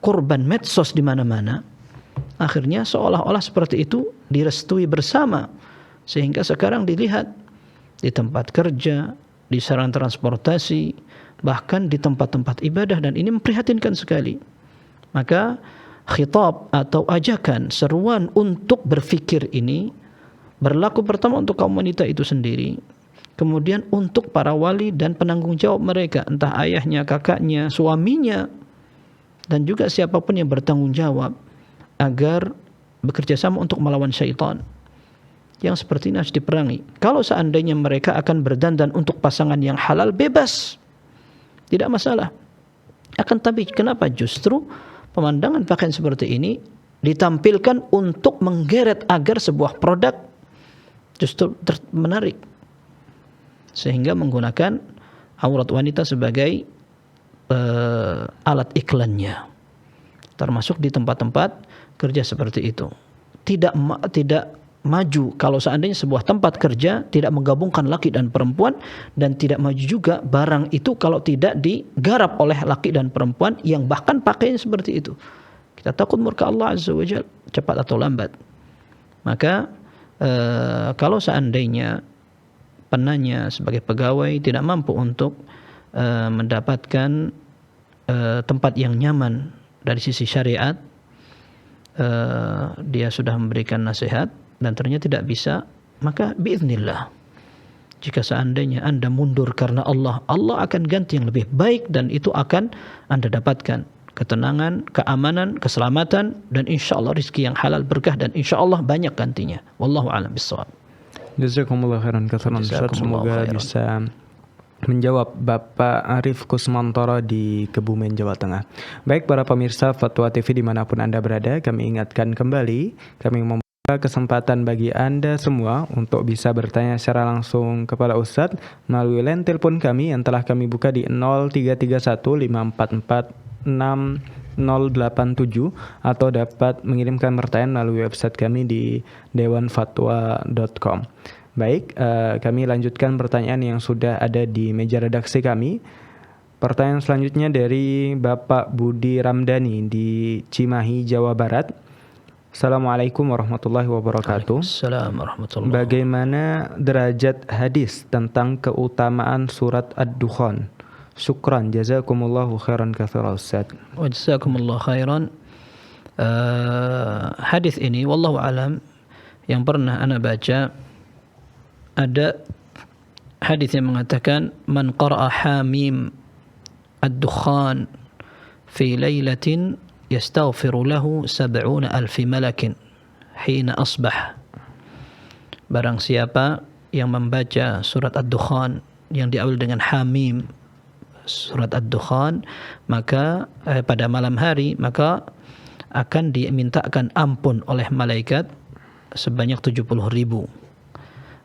S5: korban medsos di mana-mana, akhirnya seolah-olah seperti itu direstui bersama, sehingga sekarang dilihat di tempat kerja, di sarana transportasi, bahkan di tempat-tempat ibadah, dan ini memprihatinkan sekali. Maka khitab atau ajakan, seruan untuk berfikir ini berlaku pertama untuk kaum wanita itu sendiri, kemudian untuk para wali dan penanggung jawab mereka, entah ayahnya, kakaknya, suaminya, dan juga siapapun yang bertanggung jawab, agar bekerja sama untuk melawan syaitan. Yang seperti ini harus diperangi. Kalau seandainya mereka akan berdandan untuk pasangan yang halal, bebas, tidak masalah. Akan tapi kenapa justru pemandangan pakaian seperti ini ditampilkan untuk menggeret agar sebuah produk justru menarik, sehingga menggunakan aurat wanita sebagai alat iklannya, termasuk di tempat-tempat kerja seperti itu. Tidak maju kalau seandainya sebuah tempat kerja tidak menggabungkan laki dan perempuan, dan tidak maju juga barang itu kalau tidak digarap oleh laki dan perempuan yang bahkan pakainya seperti itu. Kita takut murka Allah Azza wa Jalla cepat atau lambat. Maka kalau seandainya penanya sebagai pegawai tidak mampu untuk mendapatkan tempat yang nyaman dari sisi syariat, dia sudah memberikan nasihat dan ternyata tidak bisa, maka biiznillah, jika seandainya Anda mundur karena Allah, Allah akan ganti yang lebih baik, dan itu akan Anda dapatkan ketenangan, keamanan, keselamatan, dan insya Allah rizki yang halal, berkah, dan insya Allah banyak gantinya. Wallahu a'lam bishawab.
S4: Jazakumullah khairan katsiran Ustaz. Semoga bisa menjawab Bapak Arif Kusmantoro di Kebumen, Jawa Tengah. Baik para pemirsa Fatwa TV dimanapun Anda berada, kami ingatkan kembali, kami membuka kesempatan bagi Anda semua untuk bisa bertanya secara langsung kepada Ustadz melalui line telepon kami yang telah kami buka di 03315446 atau dapat mengirimkan pertanyaan melalui website kami di dewanfatwa.com. Baik, kami lanjutkan pertanyaan yang sudah ada di meja redaksi kami. Pertanyaan selanjutnya dari Bapak Budi Ramdhani di Cimahi, Jawa Barat. Assalamualaikum warahmatullahi wabarakatuh.
S5: Assalamualaikum warahmatullahi wabarakatuh.
S4: Bagaimana derajat hadis tentang keutamaan surat Ad-Dukhan? Syukran, jazakumullahu khairan katsiran Ustaz.
S5: Wa jazakumullahu khairan. Hadis ini wallahu alam yang pernah ana baca, ada hadis yang mengatakan man qara'a hamim ad-dukhan fi lailatin yastaghfiru lahu 70,000 malakin hina asbah. Barang siapa yang membaca surat Ad-Dukhan yang diawali dengan hamim, surat Ad-Dukhan, maka pada malam hari, maka akan dimintakan ampun oleh malaikat sebanyak 70,000.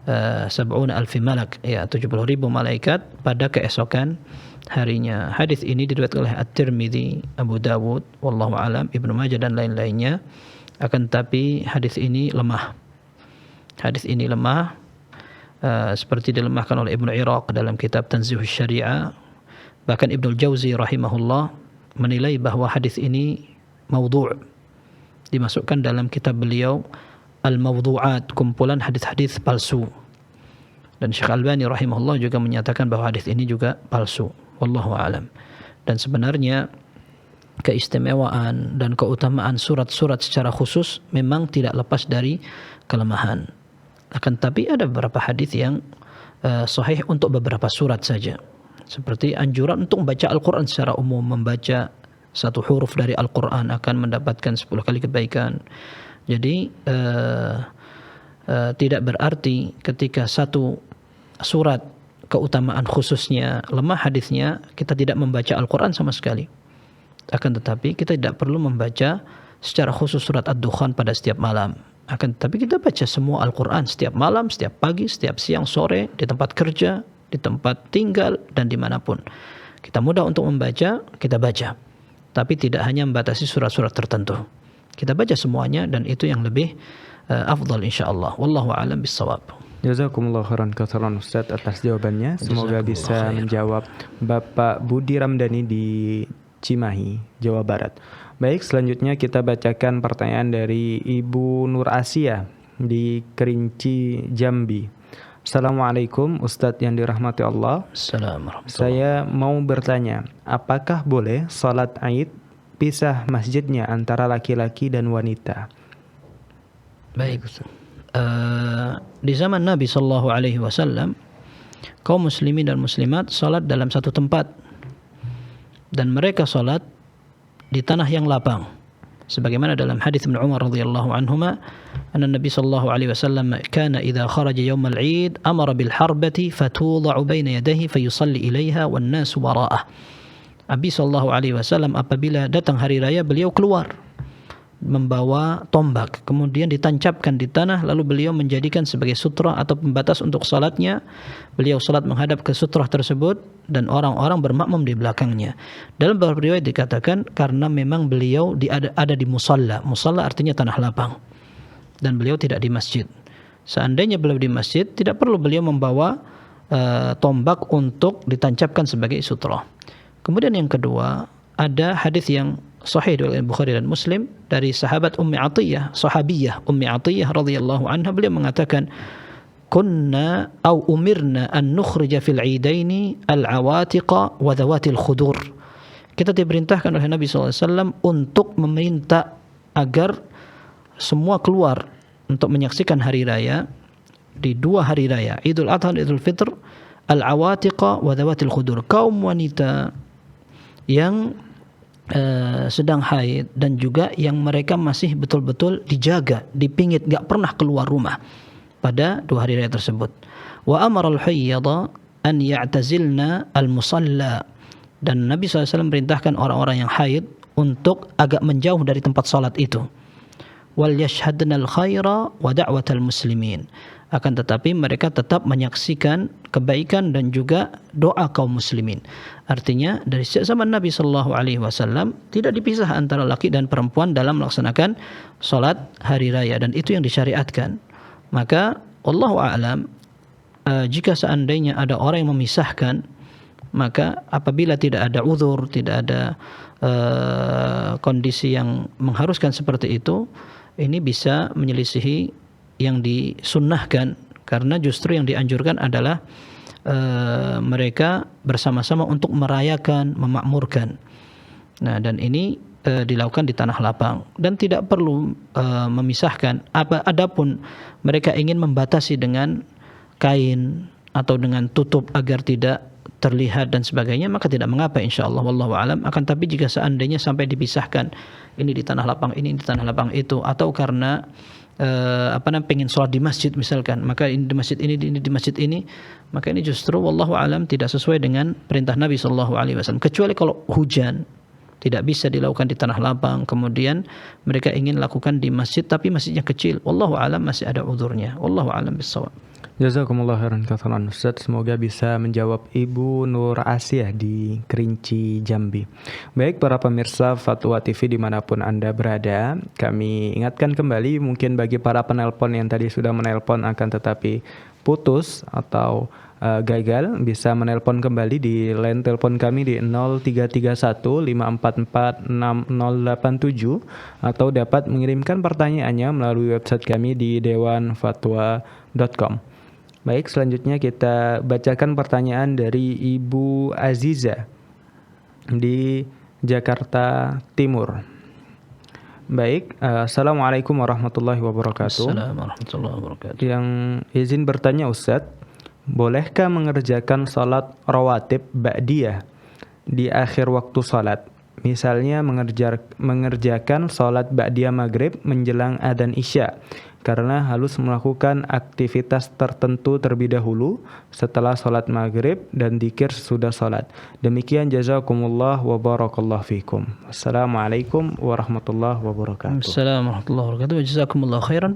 S5: 70,000 malak, ya 70,000 malaikat pada keesokan harinya. Hadis ini diriwayatkan oleh At-Tirmidzi, Abu Dawud, wallahu alam, Ibnu Majah dan lain-lainnya. Akan tapi hadis ini lemah. Hadis ini lemah, seperti dilemahkan oleh Ibnu Iraq dalam kitab Tanzihus Syariah, Bahkan Ibnul Jauzi rahimahullah menilai bahwa hadis ini maudhu', dimasukkan dalam kitab beliau Al-Mawdu'at, kumpulan hadis-hadis palsu. Dan Syekh Albani rahimahullah juga menyatakan bahwa hadis ini juga palsu. Wallahu a'lam. Dan sebenarnya keistimewaan dan keutamaan surat-surat secara khusus memang tidak lepas dari kelemahan. Akan tapi ada beberapa hadis yang sahih untuk beberapa surat saja. Seperti anjuran untuk membaca Al-Quran secara umum, membaca satu huruf dari Al-Quran akan mendapatkan 10 kali kebaikan. Jadi tidak berarti ketika satu surat keutamaan khususnya lemah hadisnya kita tidak membaca Al-Quran sama sekali. Akan tetapi kita tidak perlu membaca secara khusus surat Ad-Dukhan pada setiap malam. Akan tetapi kita baca semua Al-Quran setiap malam, setiap pagi, setiap siang, sore, di tempat kerja, di tempat tinggal, dan dimanapun. Kita mudah untuk membaca, kita baca. Tapi tidak hanya membatasi surat-surat tertentu. Kita baca semuanya dan itu yang lebih afdal insyaAllah. Wallahu a'lam bissawab.
S4: Jazakumullah khairan katsiran Ustaz atas jawabannya. Semoga bisa menjawab Bapak Budi Ramdhani di Cimahi, Jawa Barat. Baik, selanjutnya kita bacakan pertanyaan dari Ibu Nur Asia di Kerinci, Jambi. Assalamualaikum Ustadz yang dirahmati Allah.
S5: Assalamualaikum.
S4: Saya mau bertanya, apakah boleh salat Aid pisah masjidnya antara laki-laki dan wanita?
S5: Baik. Di zaman Nabi SAW, kaum muslimin dan muslimat salat dalam satu tempat. Dan mereka salat di tanah yang lapang. Sebagaimana dalam hadis Ibnu Umar radhiyallahu anhuma, anna Nabi sallallahu alaihi wasallam kana idza kharaja yawm al-'id amara bil harbati fatudha'u baina yadayhi fayusalli ilaiha wan nas wara'ah. Nabi sallallahu alaihi wasallam apabila datang hari raya beliau keluar membawa tombak, kemudian ditancapkan di tanah, lalu beliau menjadikan sebagai sutra atau pembatas untuk salatnya. Beliau salat menghadap ke sutra tersebut dan orang-orang bermakmum di belakangnya. Dalam beberapa riwayat dikatakan karena memang beliau ada di musalla. Musalla artinya tanah lapang. Dan beliau tidak di masjid. Seandainya beliau di masjid, tidak perlu beliau membawa tombak untuk ditancapkan sebagai sutra. Kemudian yang kedua, ada hadis yang sahih dari Bukhari dan Muslim dari sahabat Ummi Atiyah, sahabiyah Ummi Atiyah radhiyallahu anha, beliau mengatakan, "Kunna au umirna an nukhrija fil 'idaini al-'awatiqa wa dhawatil khudur." Kita diperintahkan oleh Nabi SAW untuk meminta agar semua keluar untuk menyaksikan hari raya di dua hari raya, Idul Adha dan Idul Fitr, al-'awatiqa wa dhawatil khudur, kaum wanita yang sedang haid dan juga yang mereka masih betul-betul dijaga, dipingit, gak pernah keluar rumah pada dua hari raya tersebut. Wa amara al-hayyada an ya'tazilna al-musalla, dan Nabi SAW merintahkan orang-orang yang haid untuk agak menjauh dari tempat salat itu. Wal yashhadna al-khaira wa da'watal muslimin, akan tetapi mereka tetap menyaksikan kebaikan dan juga doa kaum muslimin. Artinya dari sejak zaman Nabi SAW tidak dipisah antara laki dan perempuan dalam melaksanakan salat hari raya, dan itu yang disyariatkan. Maka wallahu a'lam, jika seandainya ada orang yang memisahkan, maka apabila tidak ada uzur, tidak ada kondisi yang mengharuskan seperti itu, ini bisa menyelisihi yang disunnahkan, karena justru yang dianjurkan adalah mereka bersama-sama untuk merayakan, memakmurkan. Nah, dan ini dilakukan di tanah lapang dan tidak perlu memisahkan. Adapun mereka ingin membatasi dengan kain atau dengan tutup agar tidak terlihat dan sebagainya, maka tidak mengapa insyaallah, wallahu alam. Akan tapi jika seandainya sampai dipisahkan, ini di tanah lapang, ini di tanah lapang itu, atau karena pengen sholat di masjid misalkan, maka ini di masjid ini, ini di masjid ini, maka ini justru wallahu alam tidak sesuai dengan perintah Nabi SAW. Kecuali kalau hujan, tidak bisa dilakukan di tanah lapang, kemudian mereka ingin lakukan di masjid tapi masjidnya kecil, wallahu alam masih ada uzurnya. Wallahu alam bissawab.
S4: Jazakumullah khairan katsiran Ustaz. Semoga bisa menjawab Ibu Nur Asyah di Kerinci, Jambi. Baik para pemirsa Fatwa TV dimanapun Anda berada, kami ingatkan kembali mungkin bagi para penelpon yang tadi sudah menelpon akan tetapi putus atau gagal, bisa menelpon kembali di line telepon kami di 0331 544 6087 atau dapat mengirimkan pertanyaannya melalui website kami di dewanfatwa.com. Baik, selanjutnya kita bacakan pertanyaan dari Ibu Aziza di Jakarta Timur. Baik, Assalamualaikum warahmatullahi wabarakatuh.
S5: Assalamualaikum warahmatullahi wabarakatuh.
S4: Yang izin bertanya Ustadz, bolehkah mengerjakan salat rawatib ba'diyah di akhir waktu salat? Misalnya mengerjakan salat ba'diyah maghrib menjelang adzan isya, karena harus melakukan aktivitas tertentu terlebih dahulu setelah salat maghrib dan dzikir sesudah salat. Demikian, jazakumullah wa barakallahu fikum. Assalamualaikum warahmatullahi wabarakatuh.
S5: Assalamualaikum warahmatullahi wabarakatuh. Jazakumullah khairan.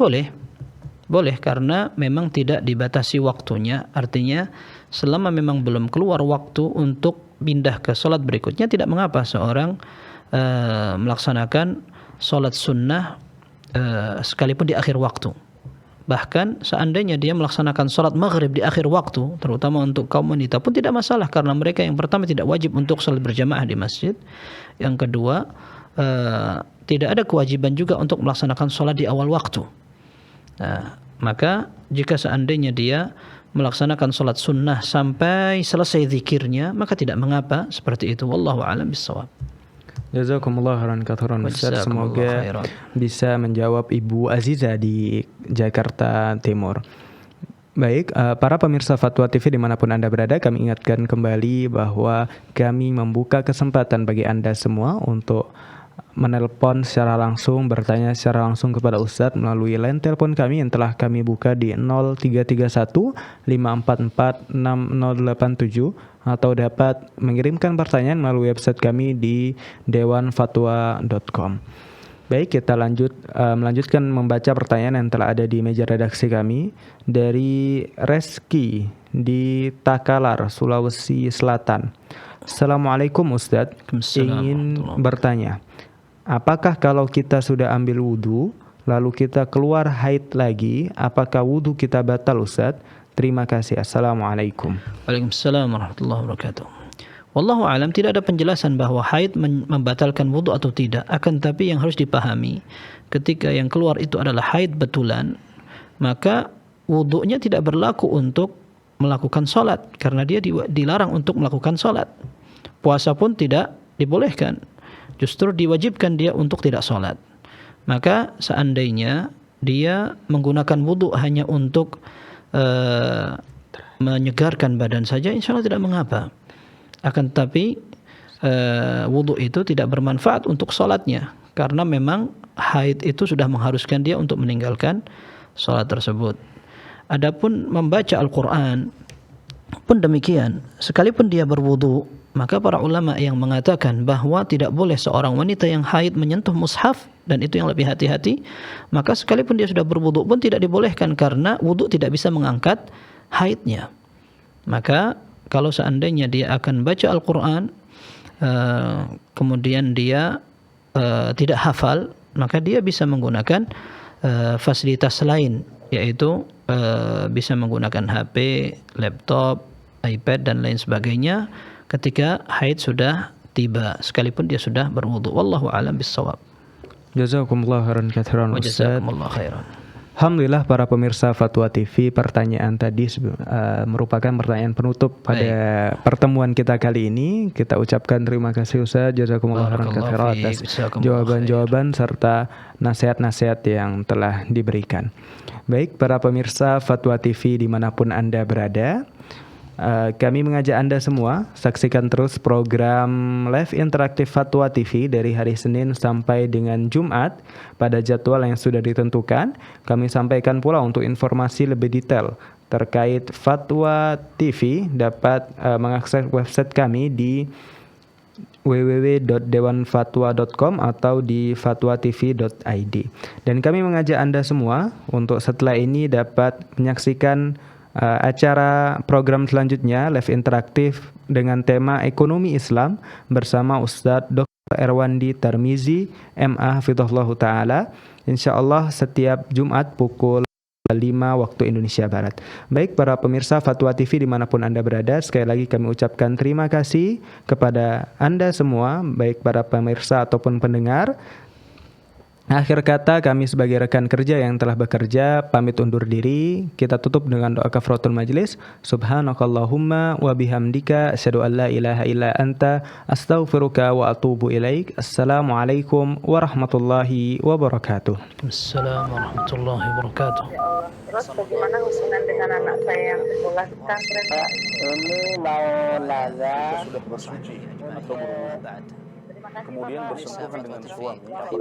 S5: Boleh karena memang tidak dibatasi waktunya. Artinya selama memang belum keluar waktu untuk pindah ke salat berikutnya, tidak mengapa seorang melaksanakan salat sunnah sekalipun di akhir waktu. Bahkan seandainya dia melaksanakan salat maghrib di akhir waktu, terutama untuk kaum wanita pun tidak masalah, karena mereka yang pertama tidak wajib untuk salat berjamaah di masjid. Yang kedua, tidak ada kewajiban juga untuk melaksanakan salat di awal waktu. Nah, maka jika seandainya dia melaksanakan salat sunnah sampai selesai zikirnya, maka tidak mengapa seperti itu. Wallahu a'lam bishawab.
S4: Jazakumullah khairan katsiran Ustaz. Semoga bisa menjawab Ibu Aziza di Jakarta Timur. Baik, para pemirsa Fatwa TV dimanapun Anda berada, kami ingatkan kembali bahwa kami membuka kesempatan bagi Anda semua untuk menelpon secara langsung, bertanya secara langsung kepada Ustadz melalui line telepon kami yang telah kami buka di 0331 544 6087 atau dapat mengirimkan pertanyaan melalui website kami di dewanfatwa.com. Baik, kita melanjutkan membaca pertanyaan yang telah ada di meja redaksi kami dari Reski di Takalar, Sulawesi Selatan. Assalamualaikum Ustadz, ingin bertanya, apakah kalau kita sudah ambil wudu lalu kita keluar haid lagi, apakah wudu kita batal Ustadz? Terima kasih. Assalamualaikum.
S5: Waalaikumsalam warahmatullahi wabarakatuh. Wallahu alam, tidak ada penjelasan bahwa haid membatalkan wudu atau tidak. Akan tapi yang harus dipahami, ketika yang keluar itu adalah haid betulan, maka wudunya tidak berlaku untuk melakukan salat, karena dia dilarang untuk melakukan salat. Puasa pun tidak dibolehkan, justru diwajibkan dia untuk tidak salat. Maka seandainya dia menggunakan wudu hanya untuk menyegarkan badan saja, insya Allah tidak mengapa. Akan tetapi wudu itu tidak bermanfaat untuk salatnya, karena memang haid itu sudah mengharuskan dia untuk meninggalkan salat tersebut. Adapun membaca Al-Quran pun demikian, sekalipun dia berwudu, maka para ulama yang mengatakan bahwa tidak boleh seorang wanita yang haid menyentuh mushaf, dan itu yang lebih hati-hati, maka sekalipun dia sudah berwudu pun tidak dibolehkan, karena wudu tidak bisa mengangkat haidnya. Maka kalau seandainya dia akan baca Al-Quran kemudian dia tidak hafal, maka dia bisa menggunakan fasilitas lain, yaitu bisa menggunakan HP, laptop, iPad dan lain sebagainya ketika haid sudah tiba, sekalipun dia sudah berwudu. Wallahu a'lam bishawab.
S4: Jazakumullah khairan katsiran Ustaz.
S5: Jazakumullah khairan.
S4: Alhamdulillah para pemirsa Fatwa TV, pertanyaan tadi merupakan pertanyaan penutup pada pertemuan kita kali ini. Kita ucapkan terima kasih Ustaz, jazakumullah khairan katsiran atas jawaban-jawaban serta nasihat-nasihat yang telah diberikan. Baik para pemirsa Fatwa TV dimanapun Anda berada, kami mengajak Anda semua saksikan terus program live interaktif Fatwa TV dari hari Senin sampai dengan Jumat pada jadwal yang sudah ditentukan. Kami sampaikan pula untuk informasi lebih detail terkait Fatwa TV dapat mengakses website kami di www.dewanfatwa.com atau di fatwatv.id. Dan kami mengajak Anda semua untuk setelah ini dapat menyaksikan acara program selanjutnya live interaktif dengan tema ekonomi Islam bersama Ustadz Dr. Erwandi Tarmizi MA Hafizahullah Ta'ala, insyaallah setiap Jumat pukul 5 waktu Indonesia Barat. Baik para pemirsa Fatwa TV dimanapun Anda berada, sekali lagi kami ucapkan terima kasih kepada Anda semua, baik para pemirsa ataupun pendengar. Akhir kata, kami sebagai rekan kerja yang telah bekerja pamit undur diri. Kita tutup dengan doa kafaratul majlis. Subhanakallahumma wa bihamdika asyhadu an la ilaha illa anta astaghfiruka wa atubu ilaik. Assalamualaikum warahmatullahi wabarakatuh.
S5: Assalamualaikum warahmatullahi wabarakatuh.
S1: Ya Allah. Terus bagaimana hubungan dengan anak saya yang sekolah di pesantren?
S2: Ini mau nanya.
S3: Sudah bersuci atau berwudu,
S1: Terima kasih
S3: kemudian
S1: Bapak.
S3: bersentuhan dengan suami atau